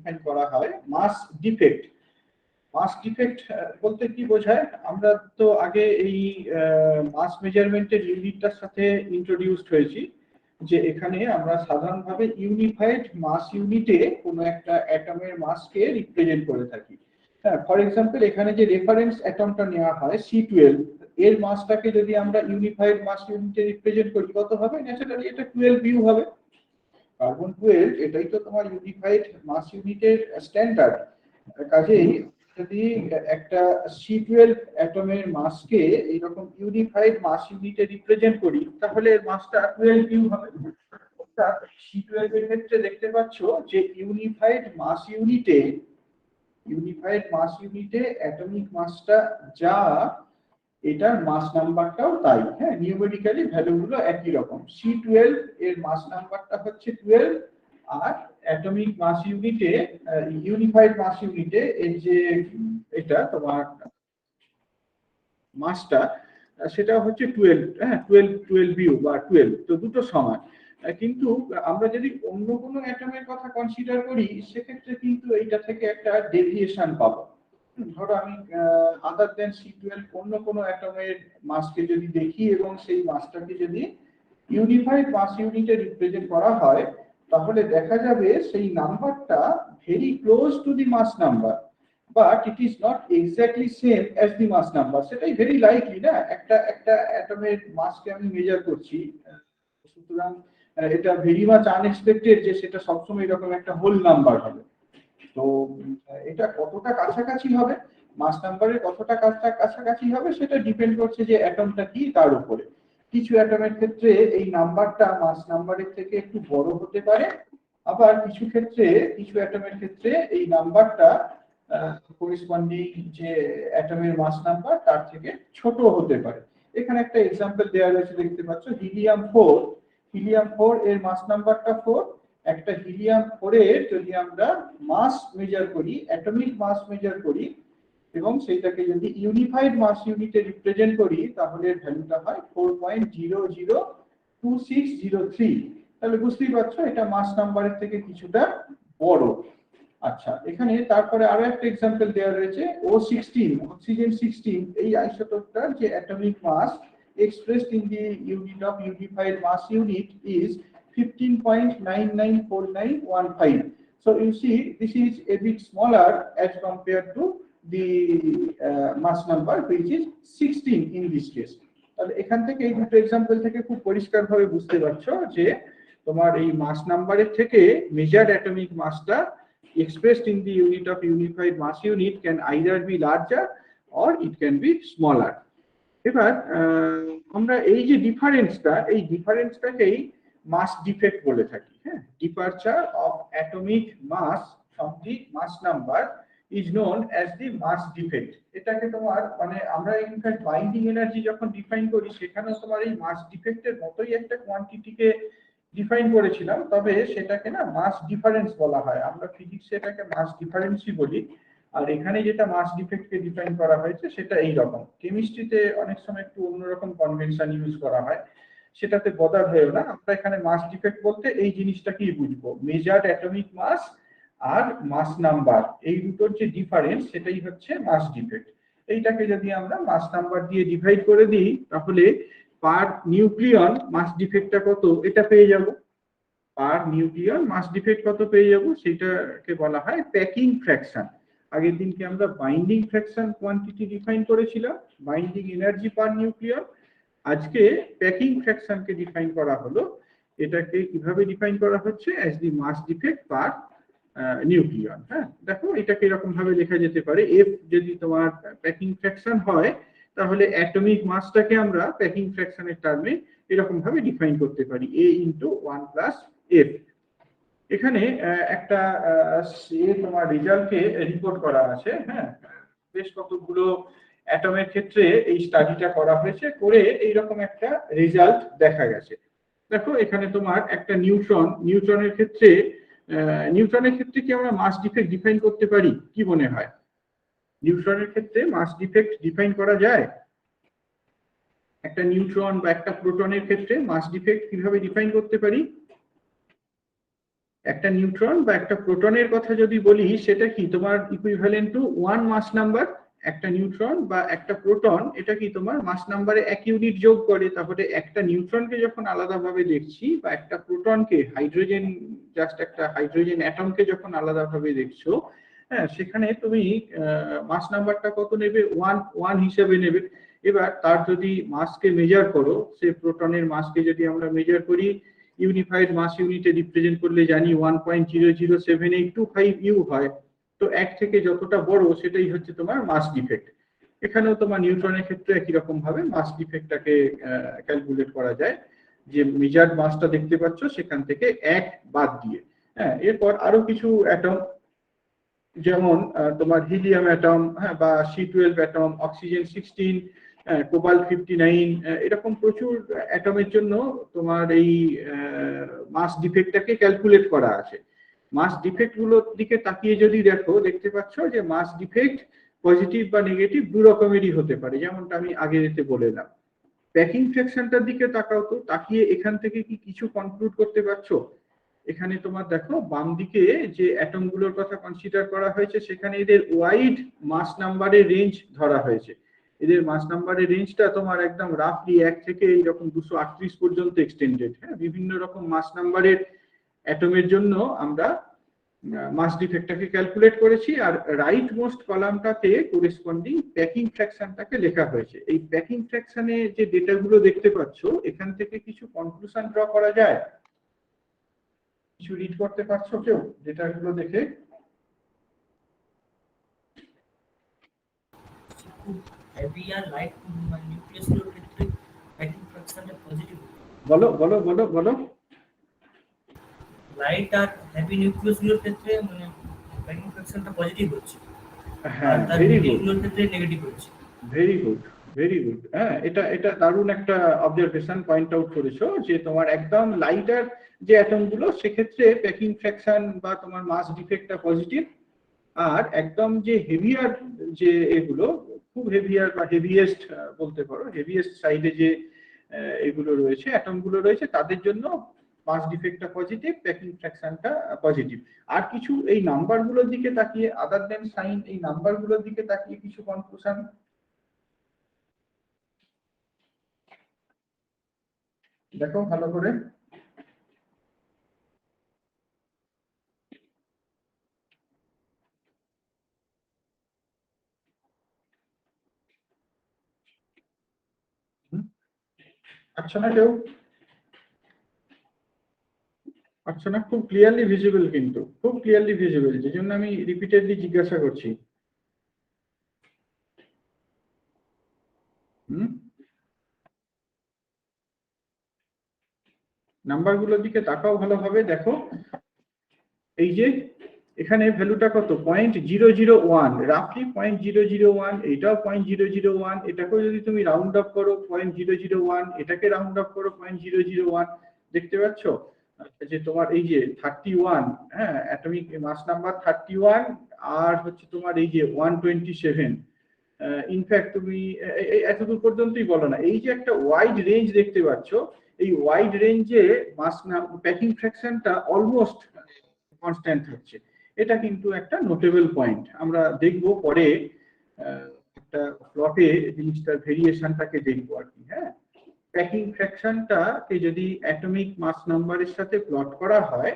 Define করা হয় মাস defect. মাস defect বলতে কি বোঝায়? আমরা তো আগে এই মাস মেজারমেন্টের ইউনিটটার সাথে ইন্ট্রোডিউসড হয়েছি, যে এখানে আমরা সাধারণভাবে ইউনিফাইড মাস ইউনিটে কোনো একটা অ্যাটমের মাসকে রিপ্রেজেন্ট করে থাকি। হ্যাঁ, ফর এক্সাম্পল এখানে যে রেফারেন্স অ্যাটমটা নেওয়া হয় C12, এর মাসটাকে যদি আমরা ইউনিফাইড মাস ইউনিটে রিপ্রেজেন্ট করি কত হবে? ন্যাচারালি এটা 12 হবে। কার্বন 12 এটাই তো তোমার ইউনিফাইড মাস ইউনিটের স্ট্যান্ডার্ড। কাজেই যদি একটা C12 অ্যাটমের মাসকে এইরকম ইউনিফাইড মাস ইউনিটে রিপ্রেজেন্ট করি তাহলে এর মাসটা 12 হবে। অর্থাৎ C12 এর ক্ষেত্রে দেখতে পাচ্ছ যে ইউনিফাইড মাস ইউনিটে অ্যাটমিক মাসটা যা, এটার মাস নাম্বারটাও তাই। হ্যাঁ, নিউমেরিক্যালি ভ্যালুগুলো একই রকম। C12 এর মাস নাম্বারটা হচ্ছে 12, আর অ্যাটমিক মাস ইউনিটে ইউনিফাইড মাস ইউনিটে এই যে এটা তোমার মাসটা সেটা হচ্ছে 12। হ্যাঁ, 12 বা 12, তো দুটো সমান। কিন্তু আমরা যদি অন্য কোনো অ্যাটমের কথা কনসিডার করি সেক্ষেত্রে কিন্তু এইটা থেকে একটা ডেভিয়েশন পাবো। ধরো আমি আদার দেন C12 অন্য কোনো অ্যাটমের মাসকে যদি দেখি এবং সেই মাসটাকে যদি ইউনিফাইড মাস ইউনিটে রিপ্রেজেন্ট করা হয় তাহলে দেখা যাবে সেই নাম্বারটা very close to the mass number, but it is not exactly same as the mass number. সেটাই ভেরি লাইকলি না, একটা অ্যাটমের মাসকে আমি মেজার করছি, সুতরাং এটা ভেরি মাচ আনএক্সপেক্টেড যে সেটা সবসময় এরকম একটা হোল নাম্বার হবে। তো এটা কতটা কাছাকাছি হবে, মাস নাম্বারের কতটা কাছাকাছি হবে সেটা ডিপেন্ড করছে যে অ্যাটমটা কি তার উপরে। কিছু অ্যাটমের ক্ষেত্রে এই নাম্বারটা মাস নাম্বারের থেকে একটু বড় হতে পারে, আবার কিছু অ্যাটমের ক্ষেত্রে এই নাম্বারটা করেসপন্ডিং যে অ্যাটমের মাস নাম্বার তার থেকে ছোট হতে পারে। এখানে একটা এক্সাম্পল দেওয়া রয়েছে, দেখতে পাচ্ছ হিলিয়াম 4 এর মাস নাম্বারটা 4। একটা হিলিয়াম 4 এর যদি আমরা মাস মেজার করি, অ্যাটমিক মাস মেজার করি এবং সেইটাকে যদি ইউনিফাইড মাস ইউনিটে রিপ্রেজেন্ট করি তাহলে ভ্যালুটা হয় 4.002603। তাহলে বুঝতেই পারছো এটা মাস নাম্বারের থেকে কিছুটা বড়। আচ্ছা, এখানে তারপরে আরো একটা এক্সাম্পল দেওয়া রয়েছে O16, অক্সিজেন 16। এই আইসোটোপটার যে atomic mass expressed in the unit of unified mass unit is 15.994915. So you see this is a bit smaller as compared to the mass number which is 16 in this case. তাহলে এখান থেকে এই দুটো example থেকে খুব পরিষ্কারভাবে বুঝতে পারছো যে তোমার এই মাস নাম্বারের থেকে মেজার্ড অ্যাটমিক মাসটা expressed in the unit of unified mass unit can either be larger or it can be smaller. এবার আমরা এই যে ডিফারেন্সটাকেই মাস ডিফেক্ট বলে থাকি। হ্যাঁ, departure of atomic mass from the mass number is known as the mass defect. এটাকে তোমার মানে আমরা ইনফ্যাক্ট বাইন্ডিং এনার্জি যখন ডিফাইন করি সেখানেও তোমার এই মাস ডিফেক্টের মতোই একটা কোয়ান্টিটিকে ডিফাইন করেছিলাম, তবে সেটাকে না মাস ডিফারেন্স বলা হয়। আমরা ফিজিক্সে এটাকে মাস ডিফারেন্সই বলি, আর এখানে যেটা মাস ডিফেক্টকে ডিফাইন করা হয়েছে সেটা এই রকম। কেমিস্ট্রিতে অনেক সময় একটু অন্যরকম কনভেনশন ইউজ করা হয়, সেটাতে বদার হয়েও না। আমরা এখানে মাস ডিফেক্ট বলতে এই জিনিসটাকেই বুঝবো, মেজার্ড অ্যাটমিক মাস আর মাস নাম্বার এই দুটোর যে ডিফারেন্স সেটাই হচ্ছে মাস ডিফেক্ট। এইটাকে যদি আমরা মাস নাম্বার দিয়ে ডিভাইড করে দিই তাহলে পার নিউক্লিয়ন মাস ডিফেক্টটা কত এটা পেয়ে যাব। পার নিউক্লিয়ন মাস ডিফেক্ট কত পেয়ে যাব সেটাকে বলা হয় প্যাকিং ফ্র্যাকশন। আগের দিনকে আমরা বাইন্ডিং ফ্র্যাকশন কোয়ান্টিটি ডিফাইন করেছিলাম, বাইন্ডিং এনার্জি পার নিউক্লিয়ন। আজকে প্যাকিং ফ্র্যাকশনকে ডিফাইন করা হলো। এটাকে কিভাবে ডিফাইন করা হচ্ছে? As the mass defect per nucleon. হ্যাঁ, দেখো এটাকে এরকম ভাবে লেখা যেতে পারে, এফ যদি তোমার প্যাকিং ফ্র্যাকশন হয় তাহলে অ্যাটমিক মাসটাকে আমরা প্যাকিং ফ্র্যাকশনের টার্মে এরকম ভাবে ডিফাইন করতে পারি, a × 1 + f। এখানে একটা তোমার রেজাল্টকে রিপোর্ট করা আছে। হ্যাঁ, বেশ কতগুলো অ্যাটমের ক্ষেত্রে এই স্টাডিটা করা হয়েছে, করে এইরকম একটা রেজাল্ট দেখা গেছে। দেখো এখানে তোমার একটা নিউট্রনের ক্ষেত্রে কি আমরা মাস ডিফেক্ট ডিফাইন করতে পারি? কি মনে হয়, নিউট্রনের ক্ষেত্রে মাস ডিফেক্ট ডিফাইন করা যায়? একটা নিউট্রন বা একটা প্রোটনের ক্ষেত্রে মাস ডিফেক্ট কিভাবে ডিফাইন করতে পারি? একটা নিউট্রন বা একটা প্রোটনের কথা যদি বলি, সেটা কি তোমার ইকুইভ্যালেন্ট টু 1 মাস নাম্বার। একটা নিউট্রন বা একটা প্রোটন এটা কি তোমার মাস নাম্বারে 1 ইউনিট যোগ করে। তাহলে একটা নিউট্রনকে যখন আলাদাভাবে দেখছি বা একটা প্রোটনকে, হাইড্রোজেন, জাস্ট একটা হাইড্রোজেন অ্যাটমকে যখন আলাদাভাবে দেখছো, হ্যাঁ, সেখানে তুমি মাস নাম্বারটা কত নেবে? 1 হিসেবে নেবে। এবার তার যদি মাসকে মেজার করো, সে প্রোটনের মাসকে যদি আমরা মেজার করি, ইউনিফাইড মাস ইউনিটে রিপ্রেজেন্ট করলে জানি 1.00785 ইউ হয়। তো 1 থেকে যতটা বড় সেটাই হচ্ছে তোমার মাস ডিফেক্ট। এখানেও তোমার নিউট্রনের ক্ষেত্রে একই রকম ভাবে মাস ডিফেক্টটাকে ক্যালকুলেট করা যায়, যে মেজার্ড মাসটা দেখতে পাচ্ছ সেখান থেকে 1 বাদ দিয়ে। হ্যাঁ, এরপর আরো কিছু অ্যাটম, যেমন তোমার হিলিয়াম অ্যাটম, হ্যাঁ, বা C12 অ্যাটম, অক্সিজেন 16, কোবাল্ট 59, এরকম প্রচুর অ্যাটমের জন্য তোমার এই মাস ডিফেক্টটাকে ক্যালকুলেট করা আছে। মাস ডিফেক্ট গুলোর দিকে তাকিয়ে যদি দেখো, দেখতে পাচ্ছ যে মাস ডিফেক্ট পজিটিভ বা নেগেটিভ দু রকমেরই হতে পারে, যেমনটা আমি আগে যেতে বলেলাম। প্যাকিং ফ্র্যাকশনটার দিকে তাকাও তো, তাকিয়ে এখান থেকে কি কিছু কনক্লুড করতে পারছো? এখানে তোমার দেখো বাম দিকে যে অ্যাটম গুলোর কথা কনসিডার করা হয়েছে, সেখানে এদের ওয়াইড মাস নাম্বারের রেঞ্জ ধরা হয়েছে। এদের মাস নাম্বারের রেঞ্জটা তোমার একদম রাফলি 1 থেকে এইরকম 238 পর্যন্ত এক্সটেন্ডেড। হ্যাঁ, বিভিন্ন রকম মাস নাম্বারের অ্যাটমের জন্য আমরা মাস ডিফেক্টটাকে ক্যালকুলেট করেছি, আর রাইট মোস্ট কলামটাতে করেসপন্ডিং প্যাকিং ফ্র্যাকশনটাকে লেখা হয়েছে। এই প্যাকিং ফ্র্যাকশনে যে ডেটাগুলো দেখতে পাচ্ছ, এখান থেকে কিছু কনক্লুশন ড্র করা যায়? কিছু রিড করতে পারছো কেউ ডেটাগুলো দেখে? হেভি আর লাইট নিউক্লিয়াসগুলোর ক্ষেত্রে প্যাকিং ফ্র্যাকশনটা পজিটিভ। বলো বলো বলো বলো। লাইট আর হেভি নিউক্লিয়াসগুলোর ক্ষেত্রে মানে প্যাকিং ফ্র্যাকশনটা পজিটিভ হচ্ছে, হ্যাঁ, আর তার ভেরি গুড, মিডিলগুলোর ক্ষেত্রে নেগেটিভ হচ্ছে। Very good, very good. হ্যাঁ, এটা এটা দারুণ একটা অবজারভেশন পয়েন্ট আউট করেছো, যে তোমার একদম লাইটার যে অ্যাটম গুলো সেক্ষেত্রে প্যাকিং ফ্র্যাকশন বা তোমার মাস ডিফেক্টটা পজিটিভ, আর একদম যে হেভিয়ার, যে এগুলো খুব হেভিয়ার বা হেভিয়েস্ট বলতে পারো, হেভিয়েস্ট সাইডে যে এগুলো রয়েছে, অ্যাটম গুলো রয়েছে, তাদের জন্য মাস ডিফেক্টটা পজিটিভ, প্যাকিং ফ্র্যাকশনটা পজিটিভ। আর কিছু এই নাম্বার গুলোর দিকে তাকিয়ে, আদার দেন সাইন, এই নাম্বার গুলোর দিকে তাকিয়ে কিছু কনক্লুশন দেখো ভালো করে। আচ্ছা না কেউ? আচ্ছা না, খুব ক্লিয়ারলি ভিজিবল, কিন্তু খুব ক্লিয়ারলি ভিজিবল, যে জন্য আমি রিপিটেডলি জিজ্ঞাসা করছি। নাম্বারগুলোর দিকে তাকাও ভালোভাবে, দেখো এই যে এখানে ভ্যালুটা কত? 0.001, রাফলি 0.001, এটাও 0.001, এটাকেও যদি তুমি রাউন্ড আপ করো 0.001, এটাকে রাউন্ড আপ করো 0.001, দেখতে পাচ্ছ যে তোমার এই যে 31, হ্যাঁ, অ্যাটমিক মাস নাম্বার 31, আর হচ্ছে তোমার এই যে 127। ইনফ্যাক্ট তুমি এতদূর পর্যন্তই বলো না, এই যে একটা ওয়াইড রেঞ্জ দেখতে পাচ্ছ, এই ওয়াইড রেঞ্জে মাস প্যাকিং ফ্র্যাকশনটা অলমোস্ট কনস্ট্যান্ট থাকছে। এটা কিন্তু একটা নোটেবল পয়েন্ট। আমরা দেখবো পরে একটা প্লটে জিনিসটার ভেরিয়েশনটাকে দেখবো আর কি। হ্যাঁ, প্যাকিং ফ্র্যাকশনটাকে যদি অ্যাটমিক মাস নাম্বারের সাথে প্লট করা হয়,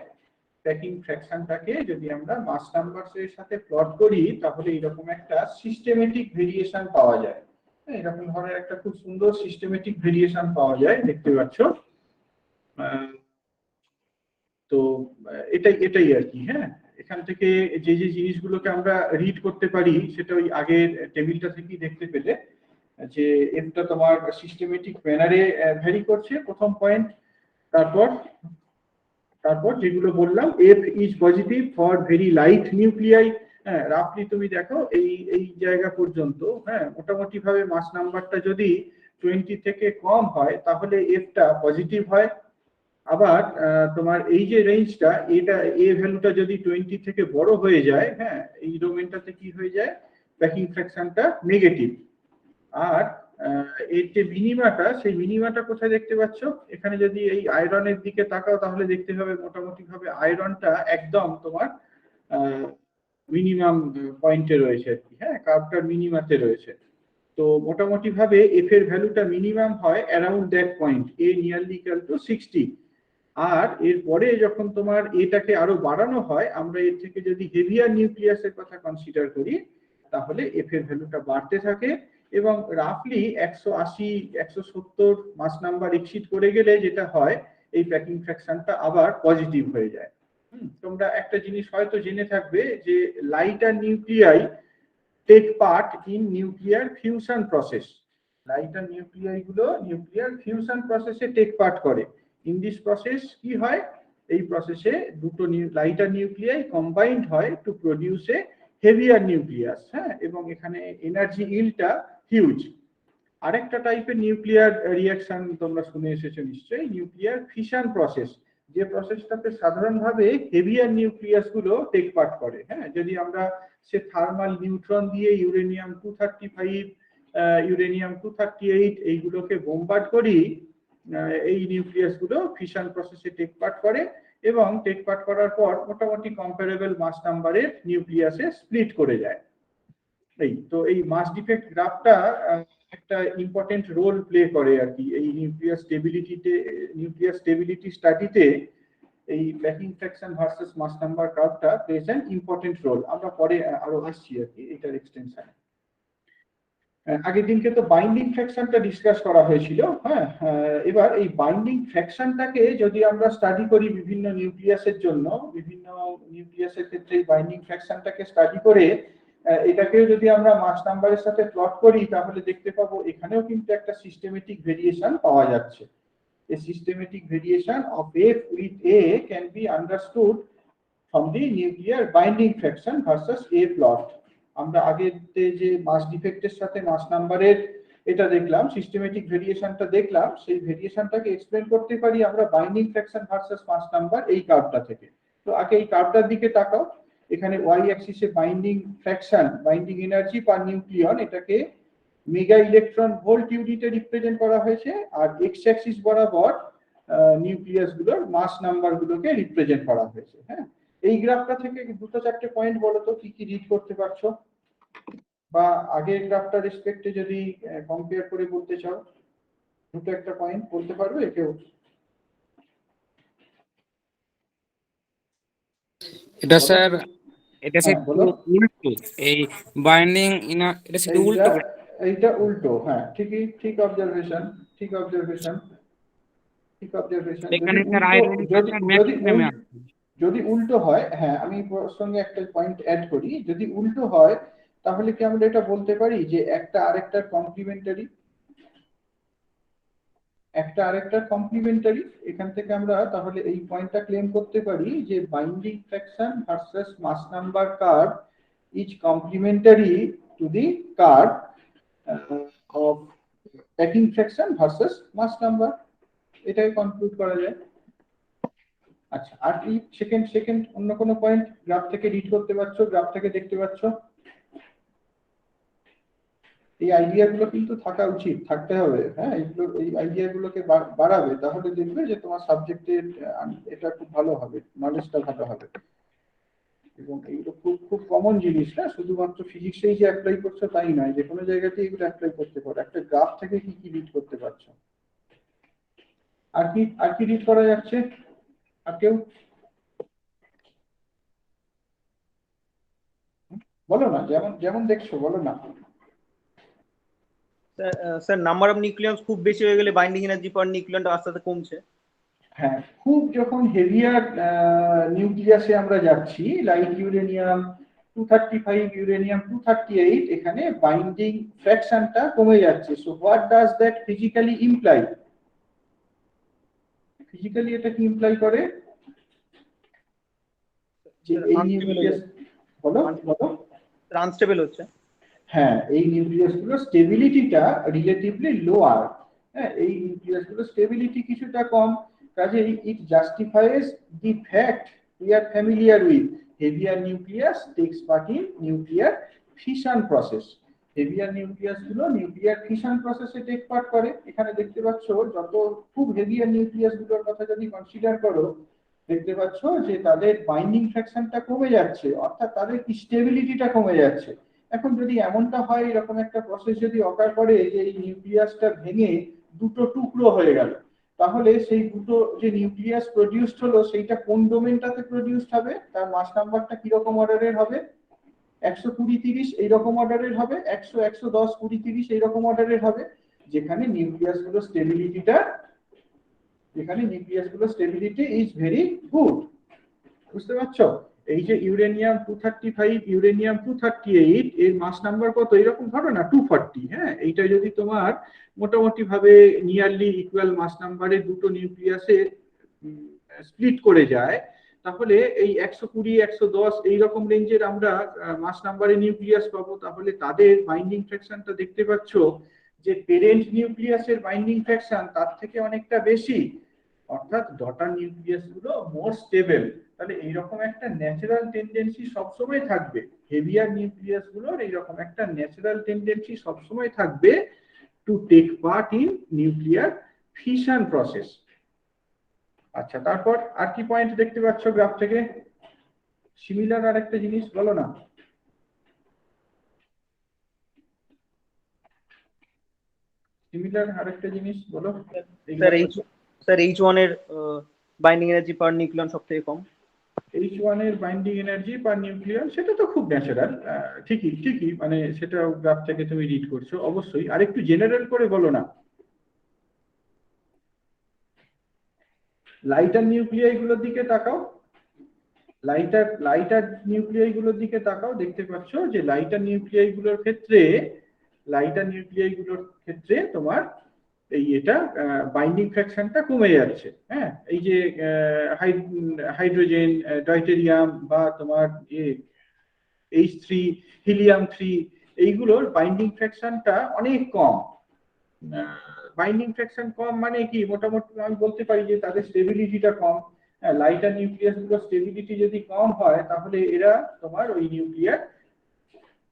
প্যাকিং ফ্র্যাকশনটাকে যদি আমরা মাস নাম্বারের সাথে প্লট করি, তাহলে এরকম একটা সিস্টেমেটিক ভেরিয়েশন পাওয়া যায়। এরকম ধরনের একটা খুব সুন্দর সিস্টেমেটিক ভেরিয়েশন পাওয়া যায়, দেখতে পাচ্ছ। তো এটাই এটাই আর কি। হ্যাঁ, এখান থেকে যে যে জিনিসগুলোকে আমরা রিড করতে পারি, সেটা ওই আগের টেবিলটা থেকেই দেখতে পেলে, যে এফটা তোমার সিস্টেমেটিক ম্যানারে ভ্যারি করছে, প্রথম পয়েন্ট। তারপর তারপর যেগুলো বললাম, F is positive for very light nuclei. হ্যাঁ, রাফলি তুমি দেখো এই এই জায়গা পর্যন্ত, হ্যাঁ, মোটামুটি ভাবে মাস নাম্বারটা যদি 20 থেকে কম হয়, তাহলে এফটা পজিটিভ হয়। আবার তোমার এই যে রেঞ্জটা, এটা এ ভ্যালুটা যদি 20 থেকে বড় হয়ে যায়, হ্যাঁ, এই ডোমেনটাতে কি হয়ে যায়? Packing ফ্র্যাকশনটা negative. আর এর যে মিনিমাটা, সেই মিনিমাটা কোথায় দেখতে পাচ্ছ? এখানে যদি এই আয়রনের দিকে তাকাও তাহলে দেখতে হবে মোটামুটি ভাবে আয়রনটা একদম তোমার মিনিমাম পয়েন্টে রয়েছে আর কি, হ্যাঁ, কার্ভটার মিনিমাতে রয়েছে। তো মোটামুটি ভাবে এফ এর ভ্যালুটা মিনিমাম হয় around that point, A nearly equal to 60। আর এরপরে যখন তোমার এটাকে আরো বাড়ানো হয়, আমরা এর থেকে যদি হেভিয়ার নিউক্লিয়াসের কথা কনসিডার করি, তাহলে এফ এর ভ্যালুটা বাড়তে থাকে এবং রাফলি 180 170 মাস নাম্বার এক্সিড করে গেলে যেটা হয়, এই প্যাকিং ফ্র্যাকশনটা আবার পজিটিভ হয়ে যায়। তোমরা একটা জিনিস হয়তো জেনে থাকবে যে lighter nuclei take part in nuclear fusion process. Lighter nuclei গুলো নিউক্লিয়ার ফিউশন প্রসেসে টেক পার্ট করে। ইন দিস প্রসেস কি হয়, এই প্রসেসে দুটো লাইটার নিউক্লিয়াই কম্বাইন্ড হয় to produce a heavier nucleus, হ্যাঁ, এবং এখানে এনার্জি ইলটা হিউজ। আরেকটা টাইপের নিউক্লিয়ার রিঅ্যাকশন তোমরা শুনে এসেছো নিশ্চয়ই, নিউক্লিয়ার ফিশন প্রসেস, যে প্রসেসটাতে সাধারণভাবে হেভিয়ার নিউক্লিয়াস গুলো টেক পার্ট করে। হ্যাঁ, যদি আমরা সে থার্মাল নিউট্রন দিয়ে ইউরেনিয়াম 235, ইউরেনিয়াম 238 এইগুলোকে বোমবার্ড করি, এই নিউক্লিয়াস গুলো ফিশন প্রসেসে টেক পার্ট করে এবং টেক পার্ট করার পর মোটামুটি কম্পারেবল মাস নাম্বারের নিউক্লিয়াসে স্প্লিট করে যায়। এই তো এই মাস ডিফেক্ট গ্রাফটা একটা ইম্পর্টেন্ট রোল প্লে করে আর কি এই নিউক্লিয়ার স্টেবিলিটি স্টাডিতে। এই packing fraction versus mass number কার্ভটা প্লেস অ্যান ইম্পর্টেন্ট রোল। আমরা পরে আরো আসছি আর কি এটার এক্সটেনশন। আগের দিনকে তো বাইন্ডিং ফ্র্যাকশনটা ডিসকাস করা হয়েছিল। হ্যাঁ, এবার এই বাইন্ডিং ফ্র্যাকশনটাকে যদি আমরা স্টাডি করি বিভিন্ন নিউক্লিয়াসের জন্য, বিভিন্ন নিউক্লিয়াসের ক্ষেত্রে এই বাইন্ডিং ফ্র্যাকশনটাকে স্টাডি করে এটাকেও যদি আমরা মাস নাম্বারের সাথে প্লট করি, তাহলে দেখতে পাবো এখানেও কিন্তু একটা সিস্টেমেটিক ভেরিয়েশন পাওয়া যাচ্ছে। A systematic variation of F with A can be understood from the nuclear binding fraction versus A plot. আমরা আগের যে মাস ডিফেক্টের সাথে মাস নাম্বারের এটা দেখলাম, সিস্টেমেটিক ভেরিয়েশনটা দেখলাম, সেই ভেরিয়েশনটাকে এক্সপ্লেন করতে পারি আমরা binding fraction versus mass number এই কার্ভটা থেকে। তো আগে এই কার্ভটার দিকে তাকাও। এখানে ওয়াই অ্যাক্সিসে binding fraction, binding energy per nucleon, এটাকে মেগা ইলেকট্রন ভোল্ট ইউনিটে রিপ্রেজেন্ট করা হয়েছে, আর এক্স অ্যাক্সিস বরাবর নিউক্লিয়াস গুলোর মাস নাম্বার গুলোকে রিপ্রেজেন্ট করা হয়েছে। হ্যাঁ, এই গ্রাফটা থেকে দুটো চারটে পয়েন্ট বলো তো কি কি রিড করতে পারছো, বা আগের গ্রাফটা রেসপেক্টে যদি কম্পেয়ার করে বলতে চাও, দুটো একটা পয়েন্ট বলতে পারবে কেউ? এটা স্যার, এটা হ্যাঁ, বলো। উল্টো, এই বাইন্ডিং এটা সেটা উল্টো। এইটা উল্টো, হ্যাঁ, ঠিকই, ঠিক অবজারভেশন, ঠিক অবজারভেশন, ঠিক অবজারভেশন। এখানে স্যার আয়রন ম্যাক্সিমামে আছে। যদি উল্টো হয়, হ্যাঁ, আমি সঙ্গে একটা পয়েন্ট অ্যাড করি, যদি উল্টো হয় তাহলে কি আমরা এটা বলতে পারি যে একটা আরেকটার কমপ্লিমেন্টারি, একটা আরেকটার কমপ্লিমেন্টারি? এখান থেকে আমরা তাহলে এই পয়েন্টটা ক্লেম করতে পারি যে binding fraction versus mass number curve is complementary to the curve of packing fraction versus mass number, এটাই কনক্লুড করা যায়। আচ্ছা, আর কি সেকেন্ড অন্য কোনো পয়েন্ট গ্রাফ থেকে রিড করতে পারছো, গ্রাফ থেকে দেখতে পাচ্ছো? এই আইডিয়াগুলো কিন্তু থাকা উচিত, থাকতে হবে। হ্যাঁ, এইগুলো, এই আইডিয়াগুলোকে বাড়াবে, তাহলে দেখবে যে তোমার সাবজেক্টের এটা খুব ভালো হবে, নলেজটা ভালো হবে। এবং এইগুলো খুব খুব কমন জিনিস না, শুধুমাত্র ফিজিক্সেই যে অ্যাপ্লাই করছো তাই নয়, যে কোনো জায়গাতেই এগুলো অ্যাপ্লাই করতে পারো। একটা গ্রাফ থেকে কি কি রিড করতে পারছো? আর কি রিড করা যাচ্ছে? আর কেউ বলো না, যেমন দেখছো বলো না। স্যার, নাম্বার অফ নিউক্লিয়ন্স খুব বেশি হয়ে গেলে বাইন্ডিং এনার্জি পার নিউক্লিয়নটা আস্তে আস্তে কমছে। হ্যাঁ, খুব যখন হেভিয়ার নিউক্লিয়াসে আমরা যাচ্ছি, লাইক ইউরেনিয়াম 235, ইউরেনিয়াম 238, এখানে বাইন্ডিং ফ্র্যাকশনটা কমে যাচ্ছে। So what does that physically imply? Physically এটা কি ইমপ্লাই করে? যে এই নিউক্লিয়াস, বলো আনস্টেবল হচ্ছে। হ্যাঁ, এই নিউক্লিয়াস গুলো স্টেবিলিটিটা রিলেটিভলি লোয়ার। হ্যাঁ, এই নিউক্লিয়াস গুলো স্টেবিলিটি কিছুটা কম, কাজেই it justifies the fact we are familiar with, heavier nucleus takes part in nuclear fission process. Heavier nucleus গুলো নিউক্লিয়ার ফিশন প্রসেসে টেক পার্ট করে। এখানে দেখতে পাচ্ছ যত খুব হেভিয়ার নিউক্লিয়াস গুলোর কথা যদি কনসিডার করো, দেখতে পাচ্ছ যে তাদের বাইন্ডিং ফ্র্যাকশনটা কমে যাচ্ছে, অর্থাৎ তাদের স্টেবিলিটিটা কমে যাচ্ছে। এখন যদি এমনটা হয়, এরকম একটা প্রসেস যদি অকার করে যে এই নিউক্লিয়াসটা ভেঙে দুটো টুকরো হয়ে গেল, তাহলে সেই দুটো যে নিউক্লিয়াস প্রডিউসড হলো সেইটা কোন ডোমেনটাতে প্রডিউসড হবে, তার মাস নাম্বারটা কিরকম অর্ডারের হবে? 120-30 এইরকম অর্ডারের হবে, 100-110-20-30 এইরকম অর্ডারের হবে, যেখানে নিউক্লিয়াস গুলো স্টেবিলিটি ইজ ভেরি গুড। বুঝতে পারছো? এই যে ইউরেনিয়াম 235, ইউরেনিয়াম 238 এর মাস নাম্বার কত? এরকম ধরো না 240। হ্যাঁ, এইটা যদি তোমার মোটামুটি ভাবে নিয়ারলি ইকুয়াল মাস নাম্বারে দুটো নিউক্লিয়াসে স্প্লিট করে যায়, তাহলে এই 120-110 এইরকম রেঞ্জের আমরা মাস নাম্বারে নিউক্লিয়াস পাবো। তাহলে তাদের বাইন্ডিং ফ্র্যাকশনটা দেখতে পাচ্ছ যে পেরেন্ট নিউক্লিয়াসের বাইন্ডিং ফ্র্যাকশন তার থেকে অনেকটা বেশি, অর্থাৎ ডটার নিউক্লিয়াস গুলো মোর স্টেবল। তাহলে এইরকম একটা ন্যাচারাল টেন্ডেন্সি সবসময় থাকবে, হেভিয়ার নিউক্লিয়াস গুলোর এইরকম একটা ন্যাচারাল টেন্ডেন্সি সবসময় থাকবে to take part in nuclear fission process. আচ্ছা, তারপর আর কি পয়েন্ট দেখতে পাচ্ছ গ্রাফ থেকে? সিমিলার আর একটা জিনিস বলো না। সিমিলার আর একটা জিনিস বলো। স্যার H1 এর বাইন্ডিং এনার্জি পার নিউক্লিয়ন সব থেকে কম। H1 এর বাইন্ডিং এনার্জি পার নিউক্লিয়ার, সেটা তো খুব ন্যাচারাল, ঠিকই মানে সেটা গ্রাফ থেকে তুমি রিড করছো অবশ্যই। আর একটু জেনারেল করে বলো না। লাইটার নিউক্লিয়াই গুলোর দিকে তাকাও, লাইটার নিউক্লিয়াই গুলোর দিকে তাকাও, দেখতে পাচ্ছ যে লাইটার নিউক্লিয়াই গুলোর ক্ষেত্রে তোমার এই এটা বাইন্ডিং ফ্র্যাকশনটা কমে যাচ্ছে। হ্যাঁ, এই যে হাইড্রোজেন, ডয়টেরিয়াম বা তোমার H3, হিলিয়াম 3, এইগুলোর বাইন্ডিং ফ্র্যাকশনটা অনেক কম। বাইন্ডিং ফ্র্যাকশন কম মানে কি? মোটামুটি আমি বলতে পারি যে তাদের স্টেবিলিটিটা কম। লাইটার নিউক্লিয়াস গুলোর স্টেবিলিটি যদি কম হয়, তাহলে এরা তোমার ওই নিউক্লিয়ার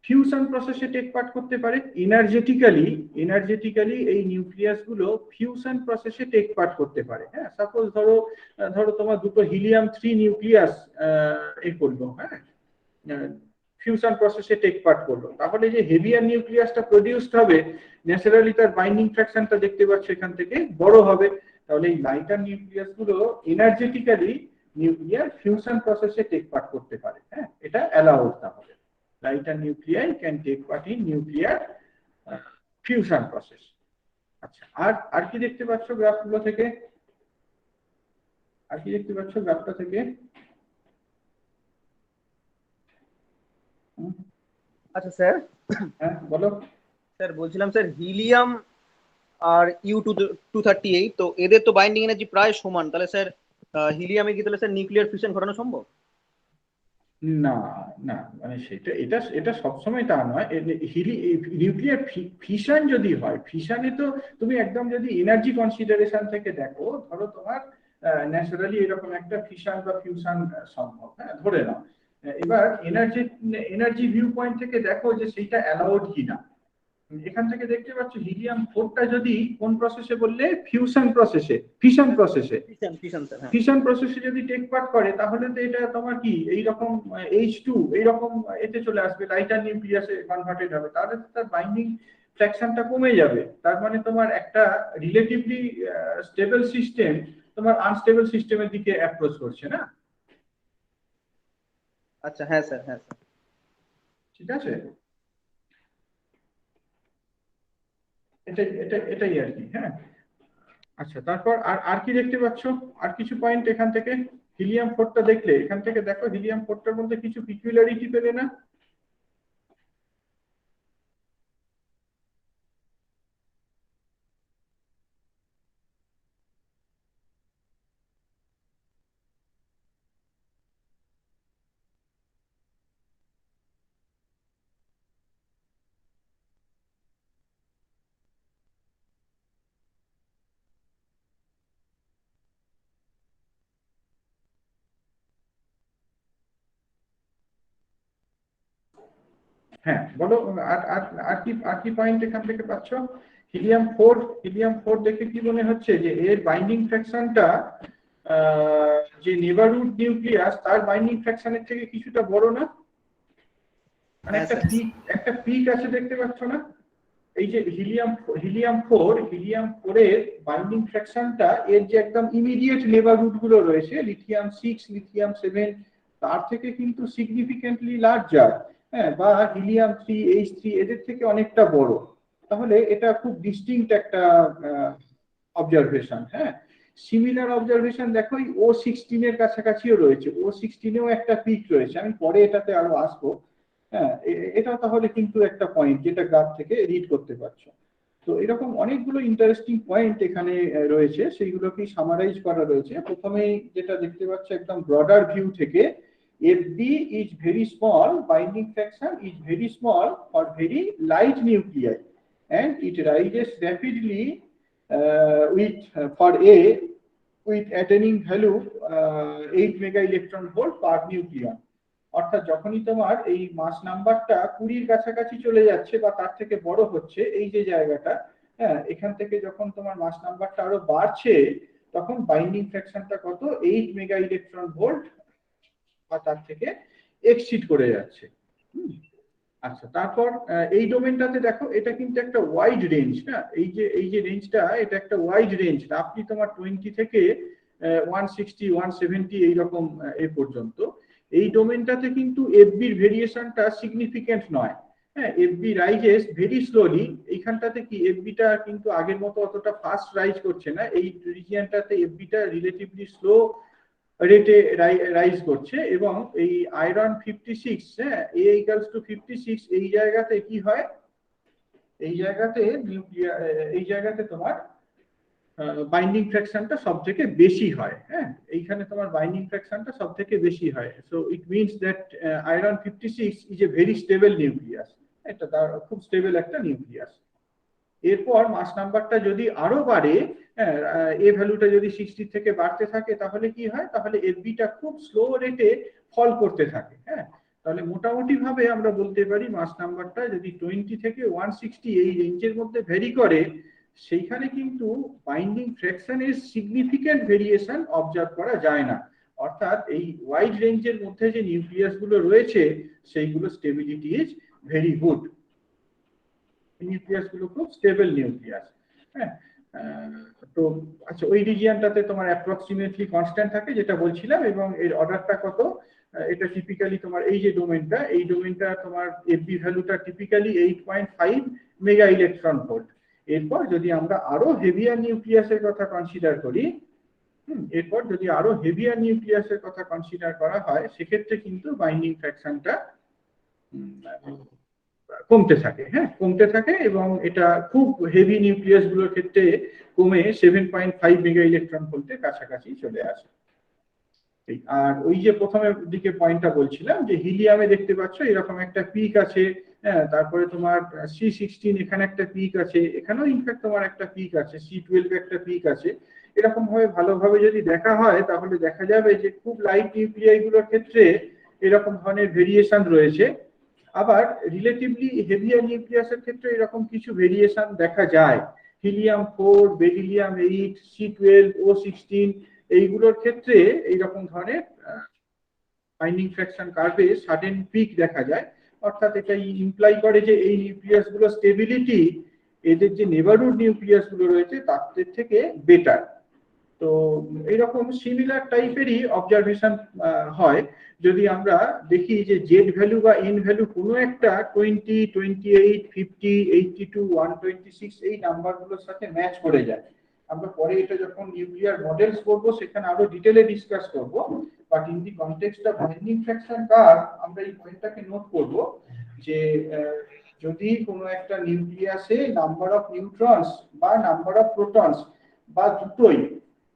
ফিউশন প্রসেসে টেক পার্ট করতে পারে। এনার্জেটিক্যালি এই নিউক্লিয়াস গুলো ফিউশন প্রসেসে টেক পার্ট করতে পারে। হ্যাঁ, সাপোজ ধরো তোমার দুটো হিলিয়াম 3 নিউক্লিয়াস এ করলো, হ্যাঁ, ফিউশন প্রসেসে টেক পার্ট করলো, তাহলে যে হেভিয়ার নিউক্লিয়াসটা প্রডিউসড হবে, ন্যাচারালি তার বাইন্ডিং ফ্র্যাকশনটা দেখতে পাচ্ছ এখান থেকে বড় হবে। তাহলে এই লাইটার নিউক্লিয়াস গুলো এনার্জেটিক্যালি নিউক্লিয়ার ফিউশন প্রসেসে টেক পার্ট করতে পারে। হ্যাঁ, এটা অ্যালাউড। তাহলে lighter nuclei can take part in nuclear fusion process. আচ্ছা, আর কি দেখতে পাচ্ছ গ্রাফগুলো থেকে? আর কি দেখতে পাচ্ছ গ্রাফটা থেকে? আচ্ছা স্যার, হ্যাঁ বলো। স্যার বলছিলাম স্যার হিলিয়াম আর U238, তো এদের তো বাইন্ডিং এনার্জি প্রায় সমান, তাহলে স্যার হিলিয়ামে কি তাহলে স্যার নিউক্লিয়ার ফিউশন ঘটানো সম্ভব? না, না, মানে সেটা এটা সবসময় তা নয়। নিউক্লিয়ার ফিশন যদি হয়, ফিশনে তো তুমি একদম যদি এনার্জি কনসিডারেশন থেকে দেখো, ধরো তোমার ন্যাচারালি এরকম একটা ফিশন বা ফিউশন সম্ভব, হ্যাঁ, ধরে নাও। এবার এনার্জি ভিউ পয়েন্ট থেকে দেখো যে সেইটা অ্যালাউড কিনা। এখান থেকে দেখতে পাচ্ছ হিলিয়াম 4টা যদি কোন প্রসেসে বললে? Fission sir. ফিশন প্রসেসে যদি টেক পার্ট করে, তাহলে তো এটা তোমার কি এইরকম H2 এইরকম এতে চলে আসবে, লাইটার নিউক্লিয়াসে কনভার্টেড হবে, তাহলে তো তার বাইন্ডিং ফ্র্যাকশনটা কমে যাবে। তার মানে তোমার একটা রিলেটিভলি স্টেবল সিস্টেম তোমার আনস্টেবল সিস্টেমের দিকে অ্যাপ্রোচ করছে না। আচ্ছা, হ্যাঁ স্যার, ঠিক আছে, এটাই আর কি। হ্যাঁ, আচ্ছা, তারপর আর কি দেখতে পাচ্ছ? আর কিছু পয়েন্ট এখান থেকে? হিলিয়াম 4টা দেখলে এখান থেকে দেখো, হিলিয়াম 4টার মধ্যে কিছু পিকুলারিটি পেলে না? হ্যাঁ বলো, আর কি পয়েন্ট এখান থেকে পাচ্ছ? হিলিয়াম 4 দেখে কি মনে হচ্ছে যে এর বাইন্ডিং ফ্র্যাকশনটা যে নেবারহুড নিউক্লিয়াস তার বাইন্ডিং ফ্র্যাকশনের থেকে কিছুটা বড় না? মানে হ্যাঁ স্যার। একটা পিক আছে দেখতে পাচ্ছ না? এই যে হিলিয়াম 4 এর বাইন্ডিং ফ্র্যাকশনটা এর যে একদম ইমিডিয়েট নেবারহুড গুলো রয়েছে লিথিয়াম 6, লিথিয়াম 7 তার থেকে কিন্তু সিগনিফিকেন্টলি লার্জার, হ্যাঁ, বা হিলিয়াম 3, H3 এদের থেকে অনেকটা বড়। তাহলে এটা খুব ডিস্টিংক্ট একটা অবজারভেশন। হ্যাঁ, সিমিলার অবজারভেশন দেখো O16 এর কাছাকাছিও রয়েছে, O16 এও একটা পিক রয়েছে, আমি পরে এটাতে আরো আসবো। হ্যাঁ, এটা তাহলে কিন্তু একটা পয়েন্ট যেটা গ্রাফ থেকে রিড করতে পারছো। তো এরকম অনেকগুলো ইন্টারেস্টিং পয়েন্ট এখানে রয়েছে, সেইগুলোকে সামারাইজ করা রয়েছে। প্রথমেই যেটা দেখতে পাচ্ছ একদম ব্রডার ভিউ থেকে, FB is very small, binding fraction is very small for very light nuclei and it rises rapidly for A with attaining value 8 mega electron volt per nucleon। অর্থাৎ যখনই তোমার এই মাস নাম্বারটা 20 কাছাকাছি চলে যাচ্ছে বা তার থেকে বড় হচ্ছে, এই যে জায়গাটা, হ্যাঁ, এখান থেকে যখন তোমার মাস নাম্বারটা আরো বাড়ছে তখন বাইন্ডিং ফ্র্যাকশনটা কত 8 মেগা ইলেকট্রন ভোল্ট বা তার থেকে এক্সিড করে যাচ্ছে। আচ্ছা, তারপর এই ডোমেনটাতে দেখো এটা কিন্তু একটা ওয়াইড রেঞ্জ না, এই যে রেঞ্জটা এটা একটা ওয়াইড রেঞ্জ, আপনি তোমার 20 থেকে 160 170 এইরকম এ পর্যন্ত। এই ডোমেনটাতে কিন্তু এফবির ভেরিয়েশনটা সিগনিফিকেন্ট নয়। হ্যাঁ, এফবি রাইজেস ভেরি স্লোলি। এইখানটাতে কি এফবিটা কিন্তু আগের মতো অতটা ফাস্ট রাইজ করছে না, এই রিজিয়নটাতে এফবিটা রিলেটিভলি স্লো রেটে রাইজ করছে। এবং এই আয়রন 56, হ্যাঁ, A = 56, এই জায়গাতে কি হয়, এই জায়গাতে তোমার বাইন্ডিং ফ্র্যাকশনটা সব থেকে বেশি হয়। হ্যাঁ, এইখানে তোমার বাইন্ডিং ফ্র্যাকশনটা সব থেকে বেশি হয়। So it means that iron 56 is a very stable nucleus. এটা তার খুব স্টেবল একটা নিউক্লিয়াস। এরপর মাস নাম্বারটা যদি আরো বাড়ে, এ ভ্যালুটা যদি 60 থেকে বাড়তে থাকে, তাহলে কি হয়, তাহলে এফবিটা খুব স্লো রেটে ফল করতে থাকে। হ্যাঁ, তাহলে মোটামুটি ভাবে আমরা বলতে পারি মাস নাম্বারটা যদি 20 থেকে 160 এই রেঞ্জের মধ্যে ভ্যারি করে, সেইখানে কিন্তু বাইন্ডিং ফ্র্যাকশনের সিগনিফিকেন্ট ভেরিয়েশন অবজার্ভ করা যায় না। অর্থাৎ এই ওয়াইড রেঞ্জের মধ্যে যে নিউক্লিয়াস গুলো রয়েছে সেইগুলো stability is very good, nucleus গুলো খুব স্টেবল নিউক্লিয়াস। হ্যাঁ, তো আচ্ছা, ওই রিজিয়নটাতে তোমার অ্যাপ্রক্সিমেটলি কনস্ট্যান্ট থাকে যেটা বলছিলাম, এবং এর অর্ডারটা কত, এটা টিপিক্যালি তোমার এই যে ডোমেনটা, এই ডোমেনটা তোমার এফবি ভ্যালুটা টিপিক্যালি 8.5 মেগা ইলেকট্রন ভোল্ট। এরপর যদি আমরা আরো হেভিয়ার নিউক্লিয়াসের কথা কনসিডার করি, এরপর যদি আরো হেভিয়ার নিউক্লিয়াসের কথা কনসিডার করা হয়, সেক্ষেত্রে কিন্তু বাইন্ডিং ফ্র্যাকশনটা কমতে থাকে। হ্যাঁ, কমতে থাকে, এবং এটা খুব হেভি নিউক্লিয়াস গুলোর ক্ষেত্রে কমে 7.5 মেগা ইলেকট্রন ভোল্টের কাছাকাছি চলে আসে। আর ওই যে প্রথমের দিকে পয়েন্টটা বলছিলাম যে হিলিয়ামে দেখতে পাচ্ছ এরকম একটা পিক আছে। হ্যাঁ, তারপরে তোমার C16 এখানে একটা পিক আছে, এখানেও ইনফ্যাক্ট তোমার একটা পিক আছে, C12 একটা পিক আছে। এরকম ভাবে ভালোভাবে যদি দেখা হয় তাহলে দেখা যাবে যে খুব লাইট নিউক্লিয়াই গুলোর ক্ষেত্রে এরকম ধরনের ভেরিয়েশন রয়েছে। আবার রিলেটিভলি হেভিয়ার নিউক্লিয়াসের ক্ষেত্রে এরকম কিছু ভেরিয়েশন দেখা যায়। হিলিয়াম 4, বেরিলিয়াম 8, C12, O16 এইগুলোর ক্ষেত্রে এইরকম ধরনের বাইন্ডিং ফ্র্যাকশন কার্ভে সাডেন পিক দেখা যায়। অর্থাৎ এটা ইমপ্লাই করে যে এই নিউক্লিয়াস গুলো স্টেবিলিটি এদের যে নেবারহুড নিউক্লিয়াস গুলো রয়েছে তাদের থেকে বেটার। তো এইরকম সিমিলার টাইপেরই অবজারভেশন হয় যদি আমরা দেখি যে জেড ভ্যালু বা এন ভ্যালু কোনো একটা 20, 28, 50, 82, 126 এই নাম্বারগুলোর সাথে ম্যাচ করে যায়। আমরা পরে এটা যখন নিউক্লিয়ার মডেলস করব সেখানে আরো ডিটেইলে ডিসকাস করব, but in the context of binding fraction curve আমরা এই পয়েন্টটাকে নোট করব যে যদি কোনো একটা নিউক্লিয়াসে নাম্বার অফ নিউট্রনস বা নাম্বার অফ প্রোটনস বা দুটোই,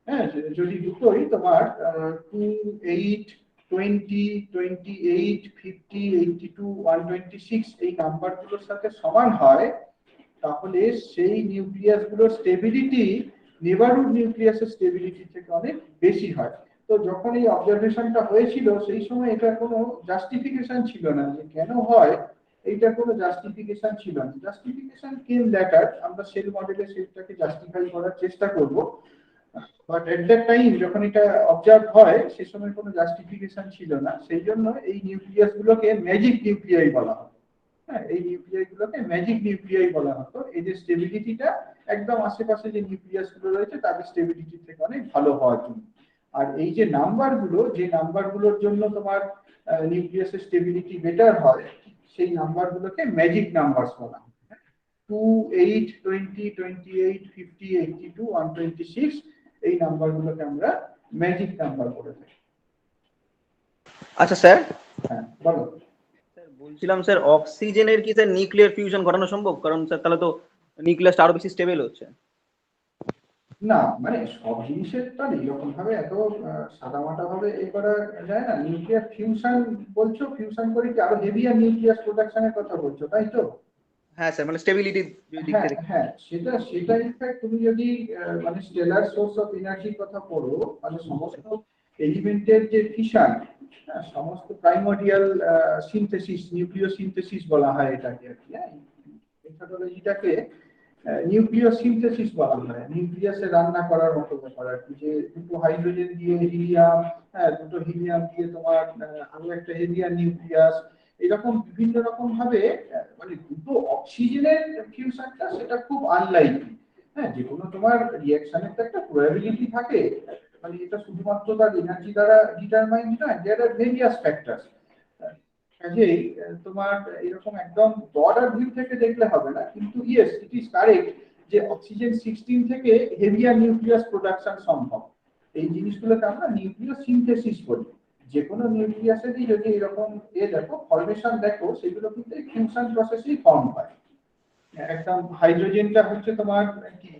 হ্যাঁ, যদি দুটোই তোমার 2, 8, 20, 28, 50, 82, 126 এই নাম্বারগুলোর সাথে সমান হয়, তাহলে সেই নিউক্লিয়াস গুলোর স্টেবিলিটি নেবারহুড নিউক্লিয়াসের স্টেবিলিটি থেকে অনেক বেশি হয়। তো যখন এই অবজারভেশনটা হয়েছিল সেই সময় এটা কোনো জাস্টিফিকেশন ছিল না যে কেন হয়, এইটা কোনো জাস্টিফিকেশন ছিল না। জাস্টিফিকেশন কেম ল্যাটার, আমরা সেল মডেলে সেটাকে জাস্টিফাই করার চেষ্টা করব, বাট এট দ্যাট টাইম যখন এটা অবজার্ভ হয় সে সময় কোনো জাস্টিফিকেশন ছিল না, সেই জন্য এই নিউক্লিয়াস গুলোকে ম্যাজিক নিউক্লিয়াই বলা হয়। হ্যাঁ, এই নিউক্লিয়াই গুলোকে ম্যাজিক নিউক্লিয়াই বলা হতো। এই যে স্টেবিলিটিটা একদম আশেপাশে যে নিউক্লিয়াস গুলো রয়েছে তাদের স্টেবিলিটি থেকে অনেক ভালো হওয়ার জন্য। আর এই যে নাম্বারগুলো, যে নাম্বারগুলোর জন্য তোমার নিউক্লিয়াসের স্টেবিলিটি বেটার হয়, সেই নাম্বারগুলোকে ম্যাজিক নাম্বারস বলা হয়। 2, 8, 20, 28, 50, 82, 126 এই নাম্বারগুলোকে আমরা ম্যাজিক নাম্বার বলে থাকি। আচ্ছা স্যার, হ্যাঁ বলো। স্যার বলছিলাম স্যার অক্সিজেনের কি স্যার নিউক্লিয়ার ফিউশন ঘটানো সম্ভব? কারণ স্যার তাহলে তো নিউক্লিয়াসটা আরো বেশি স্টেবল হচ্ছে। না মানে সব জিনিসের তো এরকম ভাবে এত সাদামাটা ভাবে এ করা যায় না। নিউক্লিয়ার ফিউশন বলছো, ফিউশন করে কি আরো হেভিয়ার নিউক্লিয়াস প্রোডাকশনের কথা বলছো, তাই তো? হ্যাঁ স্যার, মানে স্টেবিলিটির দিক হ্যাঁ থেকে। হ্যাঁ, সেটা ইনফ্যাক্ট তুমি যদি মানে স্টেলার সোর্স অফ এনার্জির কথা পড়ো, মানে সমস্ত এলিমেন্টের যে ফিশন, সমস্ত প্রাইমোরিয়াল সিনথেসিস, নিউক্লিয় সিনথেসিস বলা হয় এটাকে আর কি। হ্যাঁ, মেথডোলজিটাকে নিউক্লিয় সিনথেসিস বলা হয়। নিউক্লিয়াসে রান্না করার মতো ব্যাপার আর কি, যে দুটো হাইড্রোজেন দিয়ে হিলিয়াম, হ্যাঁ দুটো হিলিয়াম দিয়ে তোমার আরো একটা হেলিয়াম নিউক্লিয়াস, এরকম বিভিন্ন রকম ভাবে মানে দুটো অক্সিজেনের ফিউশনটা সেটা খুব আনলাইকলি। হ্যাঁ, যে কোনো তোমার রিঅ্যাকশনের তো একটা প্রবাবিলিটি থাকে, মানে এটা শুধুমাত্র তার এনার্জি দ্বারা ডিটারমাইন্ড নয়, দেয়ার আর ভেরিয়াস ফ্যাক্টরস। কাজেই তোমার এরকম একদম ব্রডার ভিউ থেকে দেখলে হবে না, কিন্তু ইয়েস ইট ইজ কারেক্ট যে অক্সিজেন 16 থেকে হেভিয়ার নিউক্লিয়াস প্রোডাকশন সম্ভব। এই জিনিসগুলোকে আমরা নিউক্লিয় সিনথেসিস বলি। যে কোনো নিউক্লিয়াসেরই যদি এরকম দেখো ফরমেশন দেখো, সেগুলো কিন্তু ফিউশন প্রসেসেই ফর্ম হয়। একদম হাইড্রোজেনটা হচ্ছে তোমার কি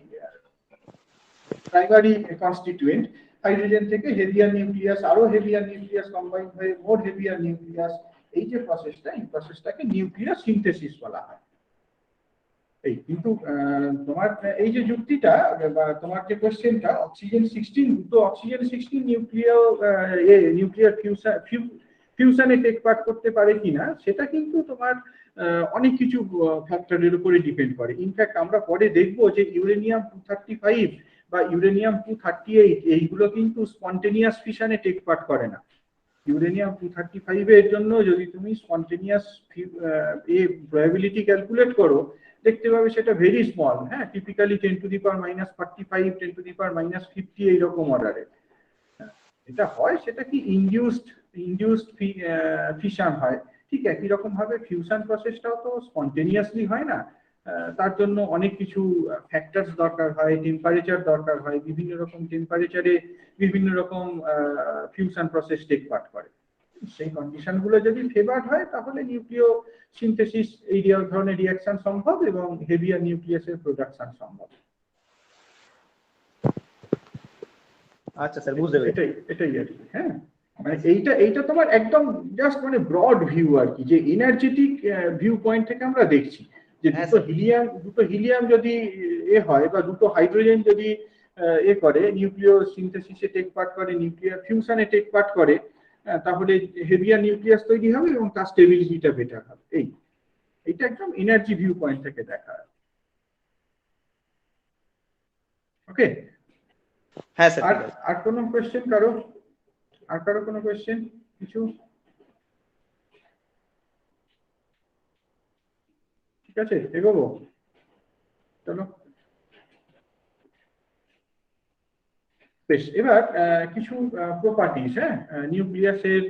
প্রাইমারি কনস্টিটিউয়েন্ট, হাইড্রোজেন থেকে হেভিয়ার নিউক্লিয়াস, আরো হেভিয়ার নিউক্লিয়াস কম্বাইন হয়ে মোর হেভিয়ার নিউক্লিয়াস, এই যে প্রসেসটা, এই প্রসেসটাকে নিউক্লিয়ার সিনথেসিস বলা হয়। এই কিন্তু তোমার এই যে যুক্তিটা বা তোমার যে কোশ্চেনটা, অক্সিজেন 16, তো অক্সিজেন 16 নিউক্লিয়ার ফিউশনে টেক পার্ট করতে পারে কিনা, সেটা কিন্তু তোমার অনেক কিছু ফ্যাক্টরের উপরে ডিপেন্ড করে। ইনফ্যাক্ট আমরা পরে দেখবো যে ইউরেনিয়াম 235 বা ইউরেনিয়াম 238 এইগুলো কিন্তু স্পন্টেনিয়াস ফিশনে টেক পার্ট করে না। ইউরেনিয়াম 235 এর জন্য যদি তুমি স্পন্টেনিয়াস প্রবাবিলিটি ক্যালকুলেট করো, দেখতে পাবে সেটা ভেরি স্মল। হ্যাঁ, টিপিক্যালি 10⁻45, 10⁻50 এইরকম অর্ডারে এটা হয়। সেটা কি ইনডিউসড ফিশন হয়। ঠিক একই রকম ভাবে ফিউশন প্রসেসটাও তো স্পন্টেনিয়াসলি হয় না, তার জন্য অনেক কিছু ফ্যাক্টরস দরকার হয়, টেম্পারেচার দরকার হয়, বিভিন্ন রকম টেম্পারেচারে বিভিন্ন রকম ফিউশন প্রসেস টেক পার্ট করে। সেই কন্ডিশন গুলো যদি ফেভার্ড হয় তাহলে নিউক্লিয় সিনথেসিস এই ধরনের রিঅ্যাকশন সম্ভব এবং হেভিয়ার নিউক্লিয়াসের প্রোডাকশন সম্ভব। আচ্ছা স্যার, বুঝতে পেরেছি। এটাই আর কি। হ্যাঁ, মানে এইটা তোমার একদম জাস্ট মানে ব্রড ভিউ আর কি, যে এনার্জেটিক ভিউ পয়েন্ট থেকে আমরা দেখছি যে দুটো হিলিয়াম যদি হয় বা দুটো হাইড্রোজেন যদি করে নিউক্লিয় সিনথেসিসে টেক পার্ট করে, নিউক্লিয়ার ফিউশনে টেক পার্ট করে, তাহলে হেভিয়ার নিউক্লিয়াস তৈরি হবে এবং তার স্টেবিলিটিটা বেটার হবে। এইটা একদম এনার্জি ভিউ পয়েন্ট থেকে দেখা। ওকে, হ্যাঁ স্যার। আর কোনো কোশ্চেন কারো? আর কারো কোনো কোশ্চেন কিছু? ঠিক আছে, এগোবো, চলো। বেশ, এবার কিছু প্রপার্টিজ, হ্যাঁ নিউক্লিয়াসের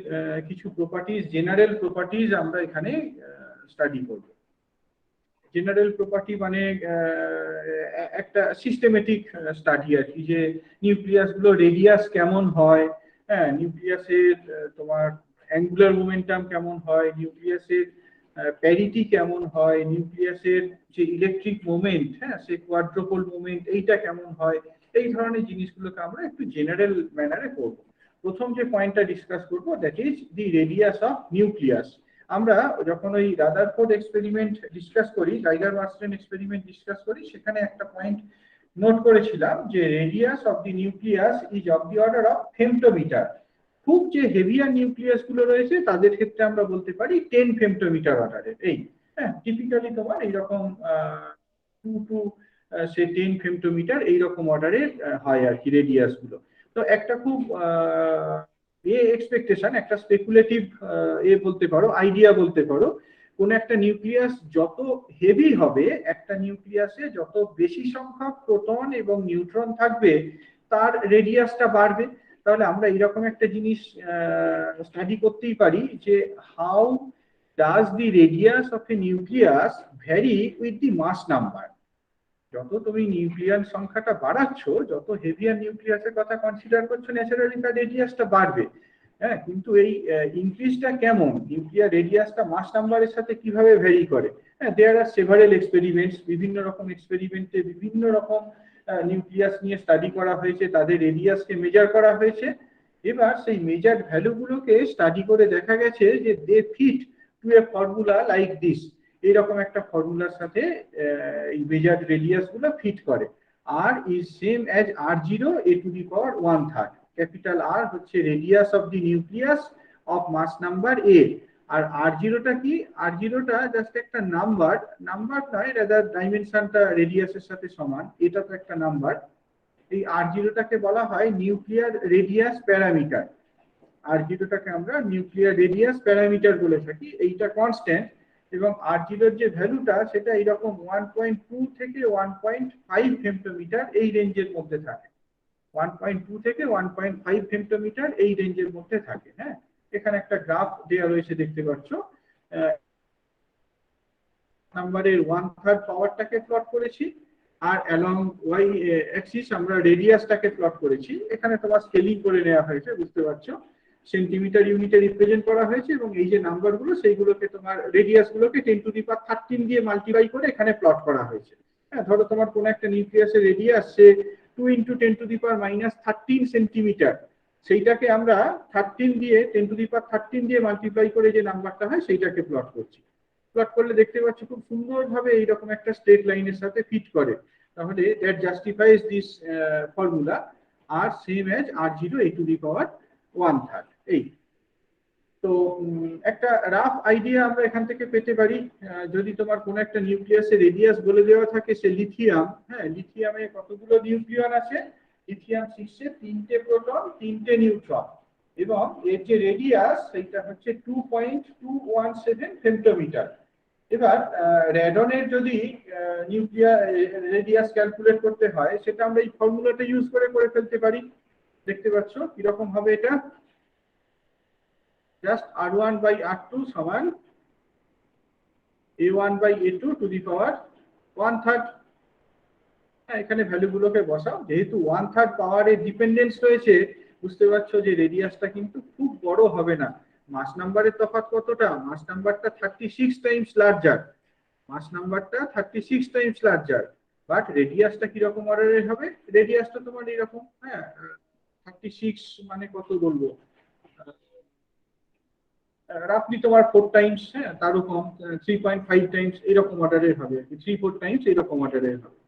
কিছু প্রপার্টিজ, জেনারেল প্রপার্টিজ আমরা এখানে স্টাডি করব। জেনারেল প্রপার্টি মানে একটা সিস্টেমেটিক স্টাডি আর কি, যে নিউক্লিয়াস গুলো রেডিয়াস কেমন হয়, হ্যাঁ নিউক্লিয়াসের তোমার অ্যাঙ্গুলার মোমেন্টাম কেমন হয়, নিউক্লিয়াসের প্যারিটি কেমন হয়, নিউক্লিয়াসের যে ইলেকট্রিক মোমেন্ট, হ্যাঁ সে কোয়াড্রোপোল মোমেন্ট এইটা কেমন হয়, এই ধরনের জিনিসগুলোকে আমরা একটু জেনারেল ম্যানারে করব। প্রথম যে পয়েন্টটা ডিসকাস করব, that is the radius of nucleus. আমরা যখন ওই রাদারফোর্ড এক্সপেরিমেন্ট ডিসকাস করি, গাইগার মার্সডেন এক্সপেরিমেন্ট ডিসকাস করি, সেখানে একটা পয়েন্ট নোট করেছিলাম যে radius of the nucleus is of the order of femtometre. খুব যে হেভিয়ার নিউক্লিয়াস গুলো রয়েছে তাদের ক্ষেত্রে আমরা বলতে পারি 10 ফেমটোমিটার অর্ডারের। এই হ্যাঁ, টিপিক্যালি তোমার এইরকম 2 টু সে 10 ফেমটোমিটার এইরকম অর্ডারের হয় আর কি রেডিয়াস গুলো। তো একটা খুব এক্সপেকটেশন, একটা স্পেকুলেটিভ বলতে পারো, আইডিয়া বলতে পারো, কোন একটা নিউক্লিয়াস যত হেভি হবে, একটা নিউক্লিয়াসে যত বেশি সংখ্যক প্রোটন এবং নিউট্রন থাকবে তার রেডিয়াসটা বাড়বে। তাহলে আমরা এরকম একটা জিনিস স্টাডি করতেই পারি যে how does the radius of a nucleus vary with the mass number. যত তুমি নিউক্লিয়ার সংখ্যাটা বাড়াচ্ছ, যত হেভিয়ার নিউক্লিয়াসের কথা কনসিডার করছো, ন্যাচারালি তার রেডিয়াসটা বাড়বে। হ্যাঁ, কিন্তু এই ইনক্রিজটা কেমন, নিউক্লিয়ার রেডিয়াসটা মাস নাম্বারের সাথে কিভাবে ভ্যারি করে? হ্যাঁ, দেয়ার আর সেভারেল এক্সপেরিমেন্টস, বিভিন্ন রকম এক্সপেরিমেন্টে বিভিন্ন রকম নিউক্লিয়াস নিয়ে স্টাডি করা হয়েছে, তাদের রেডিয়াসকে মেজার করা হয়েছে। এবার সেই মেজার্ড ভ্যালুগুলোকে স্টাডি করে দেখা গেছে যে they fit to a formula like this. এইরকম একটা ফর্মুলার সাথে এই মেজার্ড রেডিয়াস গুলো ফিট করে। R is same as r0 a to the power 1/3। Capital R হচ্ছে radius of the nucleus of mass number a, আর r0টা কি? r0টা জাস্ট একটা নাম্বার, নাম্বার নয়, রাদার ডাইমেনশনটা রেডিয়াসের সাথে সমান, এটা তো একটা নাম্বার। এই r0টাকে বলা হয় নিউক্লিয়ার রেডিয়াস প্যারামিটার। r0টাকে আমরা নিউক্লিয়ার রেডিয়াস প্যারামিটার বলে থাকি। এইটা কনস্ট্যান্ট এবং r0 যে ভ্যালুটা সেটা এইরকম 1.2 থেকে 1.5 ফেমটোমিটার এই রেঞ্জের মধ্যে থাকে। 1.2 থেকে 1.5 ফেমটোমিটার এই রেঞ্জের মধ্যে থাকে। হ্যাঁ, এখানে একটা গ্রাফ দেওয়া রয়েছে, দেখতে পাচ্ছ। নাম্বারের 1/3 পাওয়ারটাকে প্লট করেছি, আর অ্যালং ওয়াই অ্যাক্সিস আমরা রেডিয়াসটাকে প্লট করেছি। এখানে তোমার স্কেলিং করে নেওয়া হয়েছে, বুঝতে পারছো, সেন্টিমিটার ইউনিটে রিপ্রেজেন্ট করা হয়েছে, এবং এই যে নাম্বারগুলো সেইগুলোকে তোমার রেডিয়াসগুলোকে 10⁻13 দিয়ে মাল্টিপ্লাই করে এখানে প্লট করা হয়েছে। হ্যাঁ, ধরো তোমার কোন একটা নিউক্লিয়াসের রেডিয়াস সে 2 × 10⁻−13 সেন্টিমিটার, সেইটাকে আমরা 13 দিয়ে 10⁻13 দিয়ে মাল্টিপ্লাই করে যে নাম্বারটা হয় সেইটাকে প্লট করছি। প্লট করলে দেখতে পাচ্ছি খুব সুন্দরভাবে এইরকম একটা স্ট্রেট লাইনের সাথে ফিট করে। তাহলে that justifies this formula R same as r0 a to the power 1/3। এই তো একটা রাফ আইডিয়া আমরা এখান থেকে পেতে পারি। যদি তোমার কোন একটা নিউক্লিয়াসের রেডিয়াস বলে দেওয়া থাকে, সে লিথিয়াম, হ্যাঁ, লিথিয়ামে কতগুলো নিউক্লিয়ন আছে? লিথিয়াম 6 এ 3টে প্রোটন 3টে নিউট্রন, এবং এর যে রেডিয়াস সেইটা হচ্ছে 2.217 ফেমটোমিটার। এবার র্যাডনের যদি নিউক্লিয়ার রেডিয়াস ক্যালকুলেট করতে হয়, সেটা আমরা এই ফর্মুলাটা ইউজ করে ফেলতে পারি। দেখতে পাচ্ছ কিরকম হবে এটা? জাস্ট r1/r2 সমান a1/a2 টু দি পাওয়ার 1/3। এখানে ভ্যালুগুলোকে বসাও। যেহেতু 1/3 পাওয়ারের ডিপেন্ডেন্স রয়েছে, বুঝতে পারছো যে রেডিয়াসটা কিন্তু খুব বড় হবে না। মাস নাম্বারের তফাৎ কতটা? মাস নাম্বারটা 36 টাইমস লার্জার, মাস নাম্বারটা 36 টাইমস লার্জার, বাট রেডিয়াসটা কিরকম অর্ডারের হবে? রেডিয়াসটা তোমার এরকম, হ্যাঁ, 36 মানে কত বলবো, রাফলি তোমার 4 টাইমস, হ্যাঁ, তারও কম, 3.5 টাইমস এরকম অর্ডারের হবে, 3-4 টাইমস এরকম অর্ডারের হবে।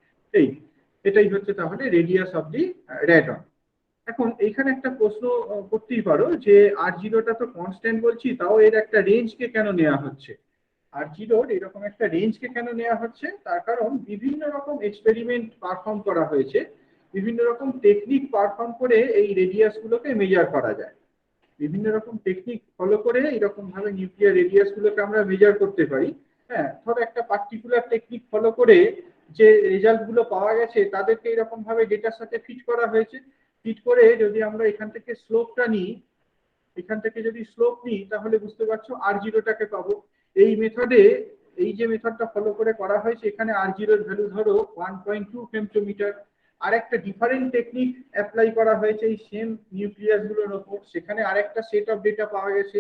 এটাই হচ্ছে তাহলে রেডিয়াস অফ দি র্যাডন। এখন এইখানে একটা প্রশ্ন করতেই পারো যে r0টা তো কনস্ট্যান্ট বলছি, তাও এর একটা রেঞ্জকে কেন নেওয়া হচ্ছে? r0 এরকম একটা রেঞ্জকে কেন নেওয়া হচ্ছে? তার কারণ বিভিন্ন রকম এক্সপেরিমেন্ট পারফর্ম করা হয়েছে, বিভিন্ন রকম টেকনিক পারফর্ম করে এই রেডিয়াস গুলোকে মেজার করা যায়। বিভিন্ন রকম টেকনিক ফলো করে এরকম ভাবে নিউক্লিয়ার রেডিয়াস গুলোকে আমরা মেজার করতে পারি। হ্যাঁ, ধরো একটা পার্টিকুলার টেকনিক ফলো করে যে রেজাল্ট গুলো পাওয়া গেছে তাদেরকে এরকম ভাবে ডেটার সাথে ফিট করা হয়েছে। ফিট করে যদি আমরা এখান থেকে স্লোপটা নিই, এখান থেকে যদি স্লোপ নিই, তাহলে বুঝতে পারছো r0টাকে পাবো। এই মেথডে, এই যে মেথডটা ফলো করে করা হয়েছে, এখানে r0 এর ভ্যালু ধরো 1.2 ফেমটোমিটার। আর একটা ডিফারেন্ট টেকনিক অ্যাপ্লাই করা হয়েছে এই সেম নিউক্লিয়াস গুলোর উপর, সেখানে আরেকটা সেট অফ ডেটা পাওয়া গেছে,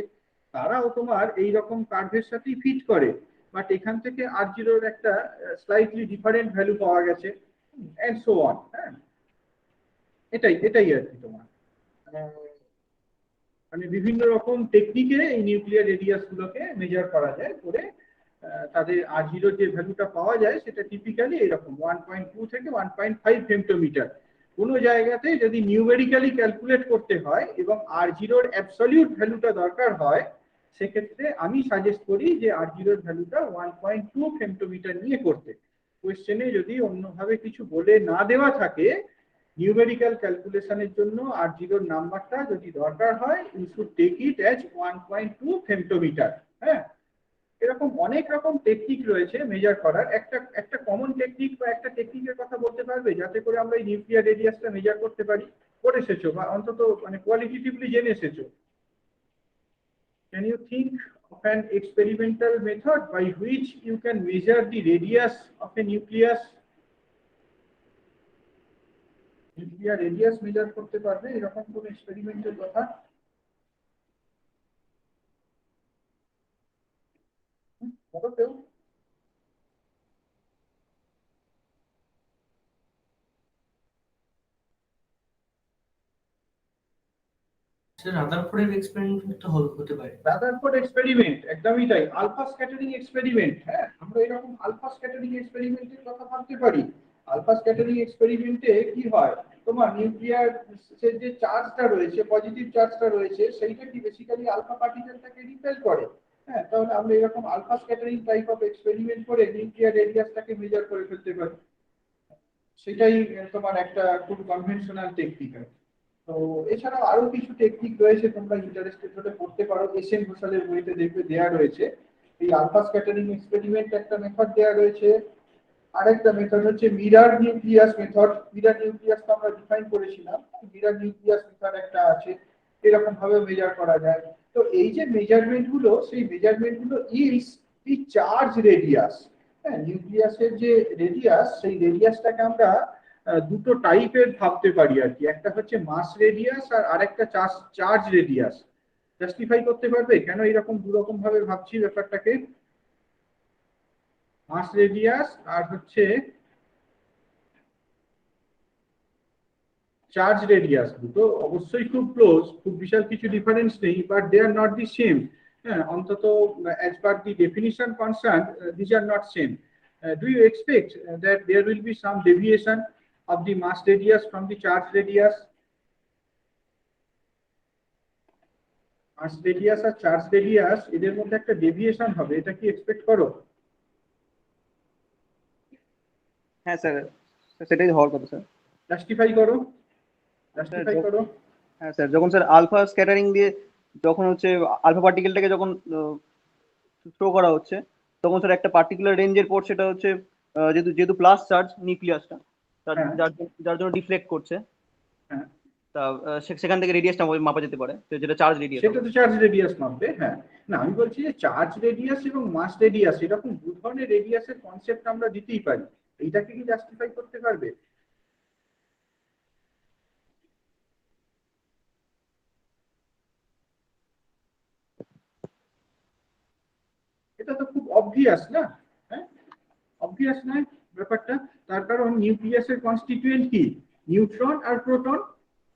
তারাও তোমার এই রকম কার্ভের সাথেই ফিট করে, বাট এখান থেকে r0 এর একটা স্লাইটলি ডিফারেন্ট ভ্যালু পাওয়া গেছে, এন্ড সো অন। হ্যাঁ, এটাই আর কি তোমার মানে বিভিন্ন রকম টেকনিকে এই নিউক্লিয়ার রেডিয়াস গুলোকে মেজার করা যায়, করে তাদের r0 যে ভ্যালুটা পাওয়া যায় সেটা টিপিক্যালি এরকম 1.2 থেকে 1.5 ফেমটোমিটার। কোনো জায়গাতে যদি নিউমেরিক্যালি ক্যালকুলেট করতে হয় এবং r0 এর অ্যাবসলিউট ভ্যালুটা দরকার হয়, সেক্ষেত্রে আমি সাজেস্ট করি যে R0 এর ভ্যালুটা 1.2 ফেমটোমিটার নিয়ে করতে। কোয়েশ্চেনে যদি অন্যভাবে কিছু বলে না দেওয়া থাকে, নিউমেরিক্যাল ক্যালকুলেশনের জন্য R0 এর নাম্বারটা যদি দরকার হয়, you should take it as 1.2 femtometre. হ্যাঁ, এরকম অনেক রকম টেকনিক রয়েছে মেজার করার। একটা কমন টেকনিক বা একটা টেকনিকের কথা বলতে পারবে যাতে করে আমরা এই নিউক্লিয়ার রেডিয়াসটা মেজার করতে পারি? করে এসেছো বা অন্তত মানে কোয়ালিটেটিভলি জেনে এসেছো। Can you think of an experimental method by which you can measure the radius of a nucleus? Nuclear radius measure করতে পারবে এরকম কোন এক্সপেরিমেন্টের কথা? বলো কেউ। স্যার রাদারফোর্ডের এক্সপেরিমেন্ট তো হতে পারে। রাদারফোর্ড এক্সপেরিমেন্ট, একদমই তাই। আলফা স্ক্যাটারিং এক্সপেরিমেন্ট, হ্যাঁ, আমরা এরকম আলফা স্ক্যাটারিং এক্সপেরিমেন্টের কথা ভাবতে পারি। আলফা স্ক্যাটারিং এক্সপেরিমেন্টে কি হয়, তোমার নিউক্লিয়ার যে চার্জটা রয়েছে, পজিটিভ চার্জটা রয়েছে, সেইটা কি বেসিক্যালি আলফা পার্টিকেলটাকে রিপেল করে। হ্যাঁ, তাহলে আমরা এরকম alpha scattering type of experiment করে নিউক্লিয়ার রেডিয়াসটাকে মেজার করে ফেলতে পারি। সেটাই তোমার একটা খুব কনভেনশনাল টেকনিক। তো এছাড়াও আরো কিছু টেকনিক রয়েছে, তোমরা ইন্টারেস্টেড হলে পড়তে পারো। এস.এন. ঘোষালের বইতে দেখবে দেয়া রয়েছে। এই আলফা স্ক্যাটারিং এক্সপেরিমেন্ট একটা মেথড দেয়া রয়েছে। আরেকটা মেথড হচ্ছে mirror nucleus method. Mirror nucleus তো আমরা ডিফাইন করেছিলাম, মিরার নিউক্লিয়াস মেথড একটা আছে, এরকম ভাবে মেজার করা যায়। তো এই যে মেজারমেন্ট গুলো, সেই মেজারমেন্ট গুলো ইজ দি চার্জ রেডিয়াস। হ্যাঁ, নিউক্লিয়াসের যে রেডিয়াস, সেই রেডিয়াসটাকে আমরা দুটো টাইপের ভাবতে পারি আর কি। একটা হচ্ছে মাস রেডিয়াস আর আরেকটা চার্জ রেডিয়াস। জাস্টিফাই করতে পারবে কেন এরকম দু রকম ভাবে ভাবছি ব্যাপারটাকে? মাস রেডিয়াস আর হচ্ছে চার্জ রেডিয়াস, দুটো অবশ্যই খুব ক্লোজ, খুব বিশাল কিছু ডিফারেন্স নেই, but they are not the same. হ্যাঁ, অন্তত as per the definition concerned, these are not same. Do you expect that there will be some deviation of the mass radius from the charge radius? Mass radius আর charge radius এদের মধ্যে একটা deviation হবে, এটা কি expect করো? হ্যাঁ sir, সেটাই হওয়ার কথা স্যার। জাস্টিফাই করো, জাস্টিফাই করো। হ্যাঁ স্যার, যখন স্যার আলফা স্ক্যাটারিং দিয়ে যখন হচ্ছে আলফা পার্টিকেলটাকে যখন থ্রো করা হচ্ছে, তখন স্যার একটা পার্টিকুলার রেঞ্জের পর সেটা হচ্ছে যেহেতু প্লাস চার্জ নিউক্লিয়াসটা, যার জন্য ডিফ্লেক্ট করছে, হ্যাঁ, তা সেখান থেকে রেডিয়াসটা মাপা যেতে পারে, তো যেটা চার্জ রেডিয়াস। সেটা তো চার্জ রেডিয়াস মাপবে। হ্যাঁ, না আমি বলছি যে চার্জ রেডিয়াস এবং মাস রেডিয়াস এরকম দু ধরনের রেডিয়াসের কনসেপ্ট আমরা দিতেই পারি। এইটাকে কি জাস্টিফাই করতে পারবে? এটা তো খুব অবভিয়াস না? হ্যাঁ, অবভিয়াস নয় ব্যাপারটা? তার কারণ নিউক্লিয়াসের কনস্টিটিউয়েন্ট কি? নিউট্রন আর প্রোটন।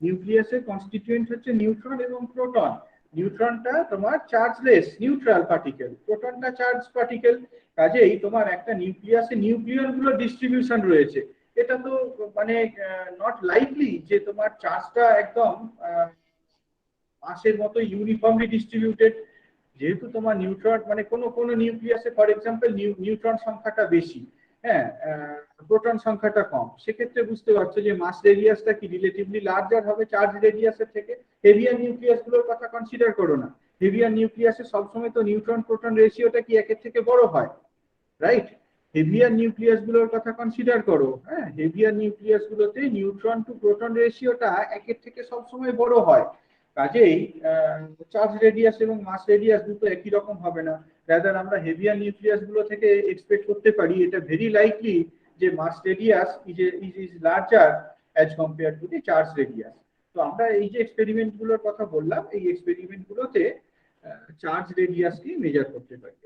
নিউক্লিয়াসের কনস্টিটিউয়েন্ট হচ্ছে নিউট্রন এবং প্রোটন। নিউট্রনটা তোমার চার্জলেস নিউট্রাল পার্টিকেল, প্রোটনটা চার্জ পার্টিকেল। কাজেই তোমার একটা নিউক্লিয়াসে নিউক্লিয়ন গুলো ডিস্ট্রিবিউশন রয়েছে। এটা তো মানে নট লাইকলি যে তোমার চার্জটা একদম মাসের মতো ইউনিফর্মলি ডিস্ট্রিবিউটেড। যেহেতু তোমার নিউট্রন মানে কোনো নিউক্লিয়াসে ফর এক্সাম্পল নিউট্রন সংখ্যাটা বেশি, হ্যাঁ, প্রোটন সংখ্যাটা কম, সেক্ষেত্রে বুঝতে পারছো যে মাস রেডিয়াসটা কি রিলেটিভলি লার্জার হবে চার্জ রেডিয়াসের থেকে। হেভিয়ার নিউক্লিয়াস গুলোর কথা কনসিডার করো না। হেভিয়ার নিউক্লিয়াসে সবসময় তো নিউট্রন প্রোটন রেশিওটা কি একের থেকে বড় হয়, রাইট? হেভিয়ার নিউক্লিয়াস গুলোর কথা কনসিডার করো। হ্যাঁ, হেভিয়ার নিউক্লিয়াস গুলোতে নিউট্রন টু প্রোটন রেশিওটা একের থেকে সবসময় বড় হয়। কাজেই চার্জ রেডিয়াস এবং মাস রেডিয়াস দুটো একই রকম হবে না। রাদার আমরা হেভিয়ার নিউক্লিয়াস গুলো থেকে এক্সপেক্ট করতে পারি এটা ভেরি লাইকলি যে mass radius is larger as compare to the charge radius. তো আমরা এই যে এক্সপেরিমেন্ট গুলোর কথা বললাম, এই এক্সপেরিমেন্ট গুলোতে চার্জ রেডিয়াসকে মেজার করতে পারি।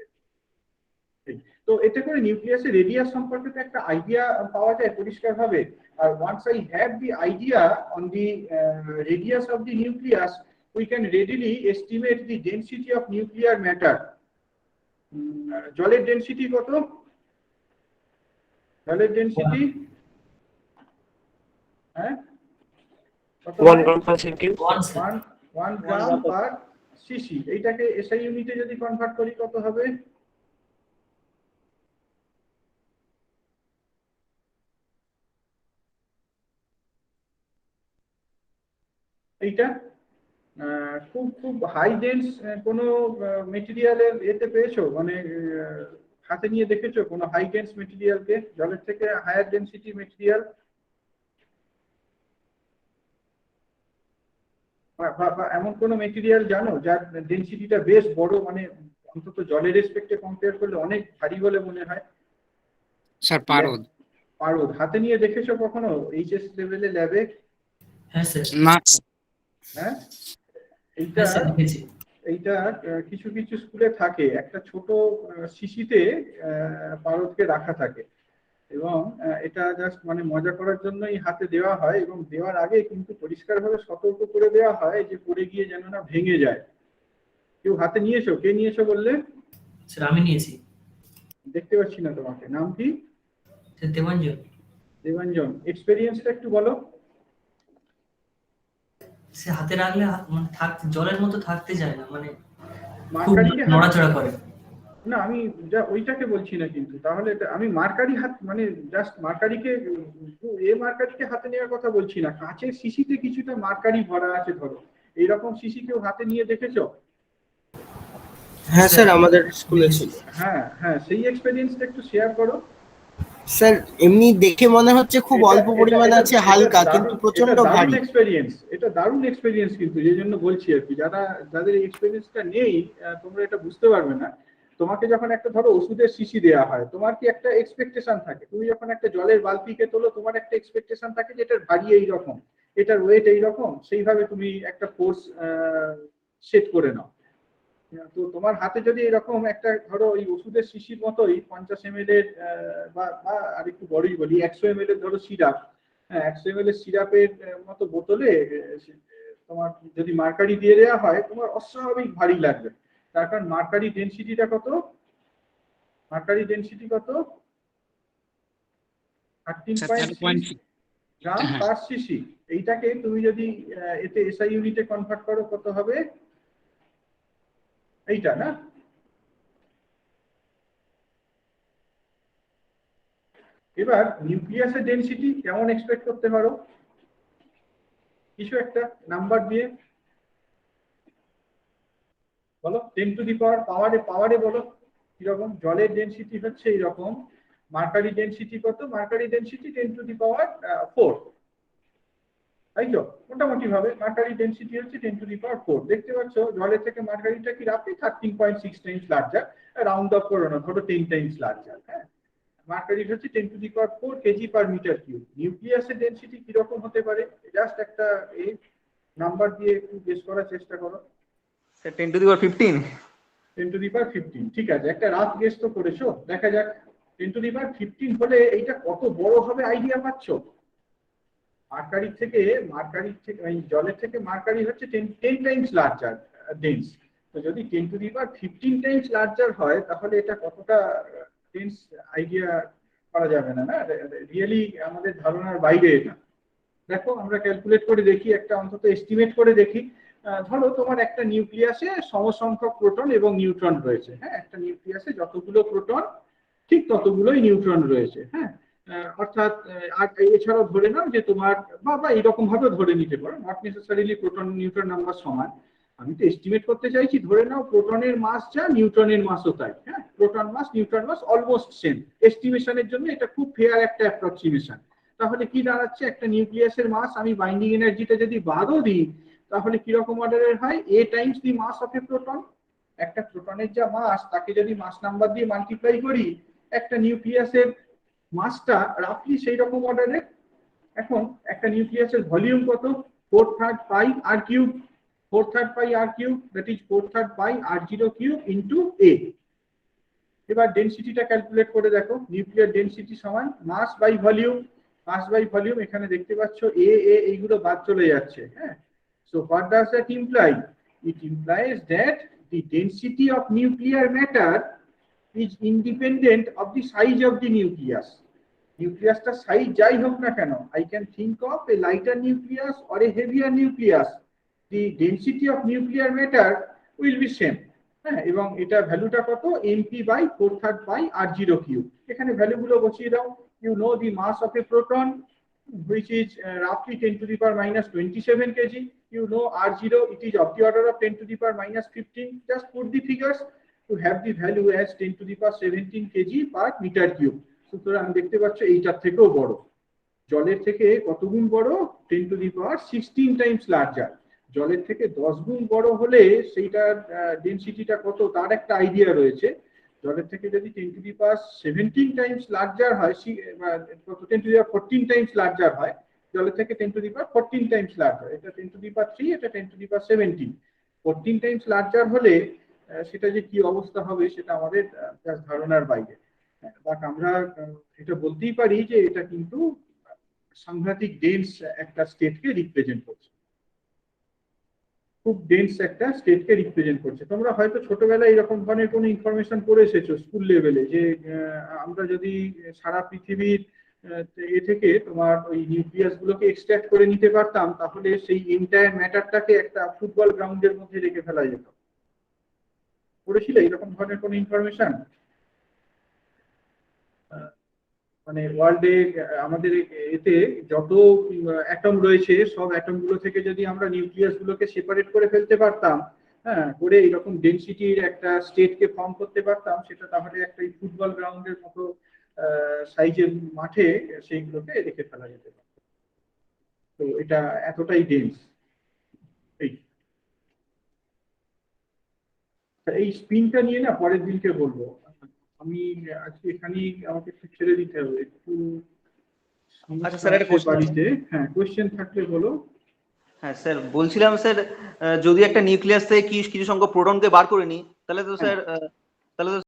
তো এটা করে নিউক্লিয়াসের রেডিয়াস সম্পর্কে তো একটা আইডিয়া পাওয়া যায় পরিষ্কার ভাবে। আর once I have the idea on the radius of the nucleus, we can readily estimate the density of nuclear matter. জলের ডেনসিটি কত? জলের ডেনসিটি হ্যাঁ 1 gram per centimeter. 1 গ্রাম পার সিসি, এইটাকে এসআই ইউনিটে যদি কনভার্ট করি কত হবে? এইটা খুব খুব হাই ডেন্স কোনো মেটেরিয়ালের এতে পেয়েছো, মানে হাতে নিয়ে দেখেছো কোনো হাই ডেন্স মেটেরিয়ালকে, জলের থেকে হায়ার ডেন্সিটি মেটেরিয়াল? বা এমন কোনো মেটেরিয়াল জানো যার ডেন্সিটিটা বেশ বড়, মানে অন্তত জলের রেসপেক্টে কম্পেয়ার করলে অনেক ভারী বলে মনে হয়? স্যার পারদ। পারদ হাতে নিয়ে দেখেছো কখনো এইচএস লেভেলে ল্যাবে? হ্যাঁ স্যার। না হ্যাঁ, এইটা হ্যাঁ স্যার দেখেছি। এইটা কিছু কিছু স্কুলে থাকে, একটা ছোট শিশিতে পারদকে রাখা থাকে, এবং এটা জাস্ট মানে মজা করার জন্যই হাতে দেওয়া হয়, এবং দেওয়ার আগে কিন্তু পরিষ্কারভাবে সতর্ক করে দেওয়া হয় যে পড়ে গিয়ে যেন না ভেঙে যায়। কেউ হাতে নিয়েছো? কে নিয়েছো বললে? স্যার আমি নিয়েছি। দেখতে পাচ্ছি না তোমাকে, নাম কি? স্যার দেবাঞ্জন। দেবাঞ্জন, এক্সপেরিয়েন্সটা একটু বলো। সে হাতে রাখলে মানে জলের মতো থাকতে চায় না, মানে খুব মার্কারিকে নড়াচড়া করে। না, আমি ওইটাকে বলছি না, কিন্তু তাহলে আমি মার্কারি হাত মানে জাস্ট মার্কারিকে মার্কারিকে হাতে নেওয়ার কথা বলছি না, কাঁচের শিশিতে কিছুটা মার্কারি ভরা আছে ধরো, এইরকম শিশি কেউ হাতে নিয়ে দেখেছো? হ্যাঁ স্যার, আমাদের স্কুলে ছিল। হ্যাঁ হ্যাঁ, সেই এক্সপেরিয়েন্সটা একটু শেয়ার করো। স্যার এমনি দেখে মনে হচ্ছে খুব অল্প পরিমাণে আছে, হালকা, কিন্তু প্রচন্ড ভারী। এটা দারুণ এক্সপেরিয়েন্স, কিন্তু যে জন্য বলছি আর কি, যাদের এই এক্সপেরিয়েন্সটা নেই তোমরা এটা বুঝতে পারবে না। তোমাকে যখন একটা ধরো ওষুধের শিশি দেওয়া হয়, তোমার কি একটা এক্সপেকটেশন থাকে, তুমি যখন একটা জলের বালতিকে তোলো তোমার একটা এক্সপেকটেশন থাকে যে এটার ভারী এইরকম, এটার ওয়েট এইরকম, সেইভাবে তুমি একটা ফোর্স সেট করে নাও। তো তোমার হাতে যদি এরকম একটা ধরো ওই ওষুধের শিশির মতোই 50 ml এর বা আর একটু বড়ই বলি 100 ml এর ধরো সিরাপ, হ্যাঁ 100 ml এর সিরাপের মতো বোতলে তোমার যদি মার্কারি দিয়ে দেওয়া হয়, তোমার অস্বাভাবিক ভারী লাগবে। তার কারণ মার্কারি ডেনসিটিটা কত? মার্কারি ডেনসিটি কত? 13.6 গ্রাম পার সিসি। এইটাকে তুমি যদি এতে এসআই ইউনিটে কনভার্ট করো কত হবে? এইটা না, এবার নিউক্লিয়াসের ডেনসিটি কেমন এক্সপেক্ট করতে পারো কিছু একটা নাম্বার দিয়ে বলো? 10 টু দি পাওয়ারে বলো কিরকম? জলের ডেনসিটি হচ্ছে এইরকম, মার্কারি ডেনসিটি কত? Mercury density 10 to the power 4, তাই তো? মোটামুটি ভাবে মার্কারি ডেনসিটি হচ্ছে 10 টু দি পাওয়ার 4। দেখতে পাচ্ছ জলের থেকে মার্কারিটা কি রাফলি 13.6 টাইমস লার্জার, রাউন্ড অফ করো না, ধরো 10 টাইমস লার্জার। হ্যাঁ, মার্কারি হচ্ছে 10 to the power 4 kg per metre cube. নিউক্লিয়াসের ডেনসিটি কিরকম হতে পারে? জাস্ট একটা এই নাম্বার দিয়ে একটু গেস করার চেষ্টা করো। 10 to the power 15। 10 to the পাওয়ার 15, ঠিক আছে, একটা রাফ গেস তো করেছো, দেখা যাক 10 টু দি পাওয়ার 15 হলে এইটা কত বড় হবে আইডিয়া পাচ্ছ? মার্কারি থেকে জলের থেকে মার্কারি হচ্ছে 10 টাইমস লার্জার ডেন্স। তো যদি 10 to the power 15 Times larger হয়, তাহলে এটা কতটা ডেন্স আইডিয়া করা যাবে না, না রিয়েলি আমাদের ধারণার বাইরে এটা। দেখো আমরা ক্যালকুলেট করে দেখি, একটা অন্তত এস্টিমেট করে দেখি। ধরো তোমার একটা নিউক্লিয়াসে সমসংখ্যক প্রোটন এবং নিউট্রন রয়েছে, হ্যাঁ একটা নিউক্লিয়াসে যতগুলো প্রোটন ঠিক ততগুলোই নিউট্রন রয়েছে, হ্যাঁ অর্থাৎ আর এছাড়াও ধরে নাও যে তোমার বা এরকম ভাবে ধরে নিতে পারো, not necessarily proton neutron number সমান, আমি তো এস্টিমেট করতে চাইছি, ধরে নাও প্রোটনের মাস যা নিউট্রনের মাসও তাই, হ্যাঁ প্রোটন মাস নিউট্রন মাস অলমোস্ট সেম, এস্টিমেশনের জন্য এটা খুব ফেয়ার একটা অ্যাপ্রক্সিমেশন। তাহলে কি দাঁড়াচ্ছে, একটা নিউক্লিয়াসের মাস আমি বাইন্ডিং এনার্জিটা যদি বাদও দিই, তাহলে কিরকম অর্ডারের হয়? a times the mass of a proton. একটা প্রোটনের যা মাস তাকে যদি মাস নাম্বার দিয়ে মাল্টিপ্লাই করি, একটা নিউক্লিয়াসের মাসটা রাফলি সেই রকম অর্ডারের। এখন একটা নিউক্লিয়াসের ভলিউম কত? 4/3 pi R cube, 4/3 pi R cube, that is 4/3 pi r0 cube into a। এবার ডেনসিটিটা ক্যালকুলেট করে দেখো, নিউক্লিয়ার ডেনসিটি সমান mass by volume. Mass by volume এখানে দেখতে পাচ্ছ এ এইগুলো বাদ চলে যাচ্ছে, হ্যাঁ। So what does that imply? It implies that the density of nuclear matter is independent of the size of the nucleus. Nucleusটা সাইজ যাই হোক না কেন, I can think of a lighter nucleus or a heavier nucleus. The density of nuclear matter will be same. হ্যাঁ, এবং এটা ভ্যালুটা কত, MP by 4/3 by r0 cube. এখানে ভ্যালুগুলো বসিয়ে দাও। You know the mass of a proton which is roughly 10 to the power minus 27 kg. You know R0, it is of the order of 10 to the power minus 15. Just put the figures to have the value as 10 to the power 17 kg per meter cube. সুতরাং দেখতে পাচ্ছ এইটার থেকেও বড়। জলের থেকে কত গুণ বড়, 10 to the power 16 Times larger. জলের থেকে 10 গুণ বড় হলে সেইটার ডেনসিটিটা কত তার একটা আইডিয়া রয়েছে। জলের থেকে যদি 10 to the power 17 Times larger হয়, 10 to the power 14 Times larger হয়, জলের থেকে 10 to the power 14 Times larger. এটা 10 to the power 3, এটা 10 to the power 17। 14 Times larger হলে সেটা যে কি অবস্থা হবে সেটা আমাদের ধারণার বাইরে। বাট আমরা এটা বলতেই পারি যে এটা কিন্তু সাংঘাতিক ডেন্স একটা স্টেটকে রিপ্রেজেন্ট করছে, খুব ডেন্স একটা স্টেটকে রিপ্রেজেন্ট করছে। তোমরা হয়তো ছোটবেলায় এরকম ধরনের কোনো ইনফরমেশন পড়ে এসেছো স্কুল লেভেলে, যে আমরা যদি সারা পৃথিবীর এ থেকে তোমার ওই নিউক্লিয়াস গুলোকে এক্সট্রাক্ট করে নিতে পারতাম, তাহলে সেই এন্টায়ার ম্যাটারটাকে একটা ফুটবল গ্রাউন্ডের মধ্যে রেখে ফেলা যেত। পড়েছিলে এরকম ধরনের কোনো ইনফরমেশন? মানে ওয়ার্ল্ডে আমাদের এতে যত অ্যাটম রয়েছে, সব অ্যাটম গুলো থেকে যদি আমরা নিউক্লিয়াস গুলোকে সেপারেট করে ফেলতে পারতাম, হ্যাঁ, করে এরকম ডেনসিটির একটা স্টেটকে ফর্ম করতে পারতাম, সেটা তাহলে একটা ফুটবল গ্রাউন্ডের মতো সাইজের মাঠে সেইগুলোকে রেখে ফেলা যেতে পারত। তো এটা এতটাই ডেন্স। এই স্পিনটা নিয়ে না পরের দিনকে বলবো। আমি আজকে এখানেই আমাকে একটু ছেড়ে দিতে হবে, একটু আচ্ছা স্যার, একটা কোশ্চেন বাড়িতে। হ্যাঁ, কোশ্চেন থাকলে বলো। হ্যাঁ স্যার, বলছিলাম স্যার, যদি একটা নিউক্লিয়াস থেকে কিছু সংখ্যক প্রোটনকে বার করে নিই, তাহলে তো স্যার তাহলে তো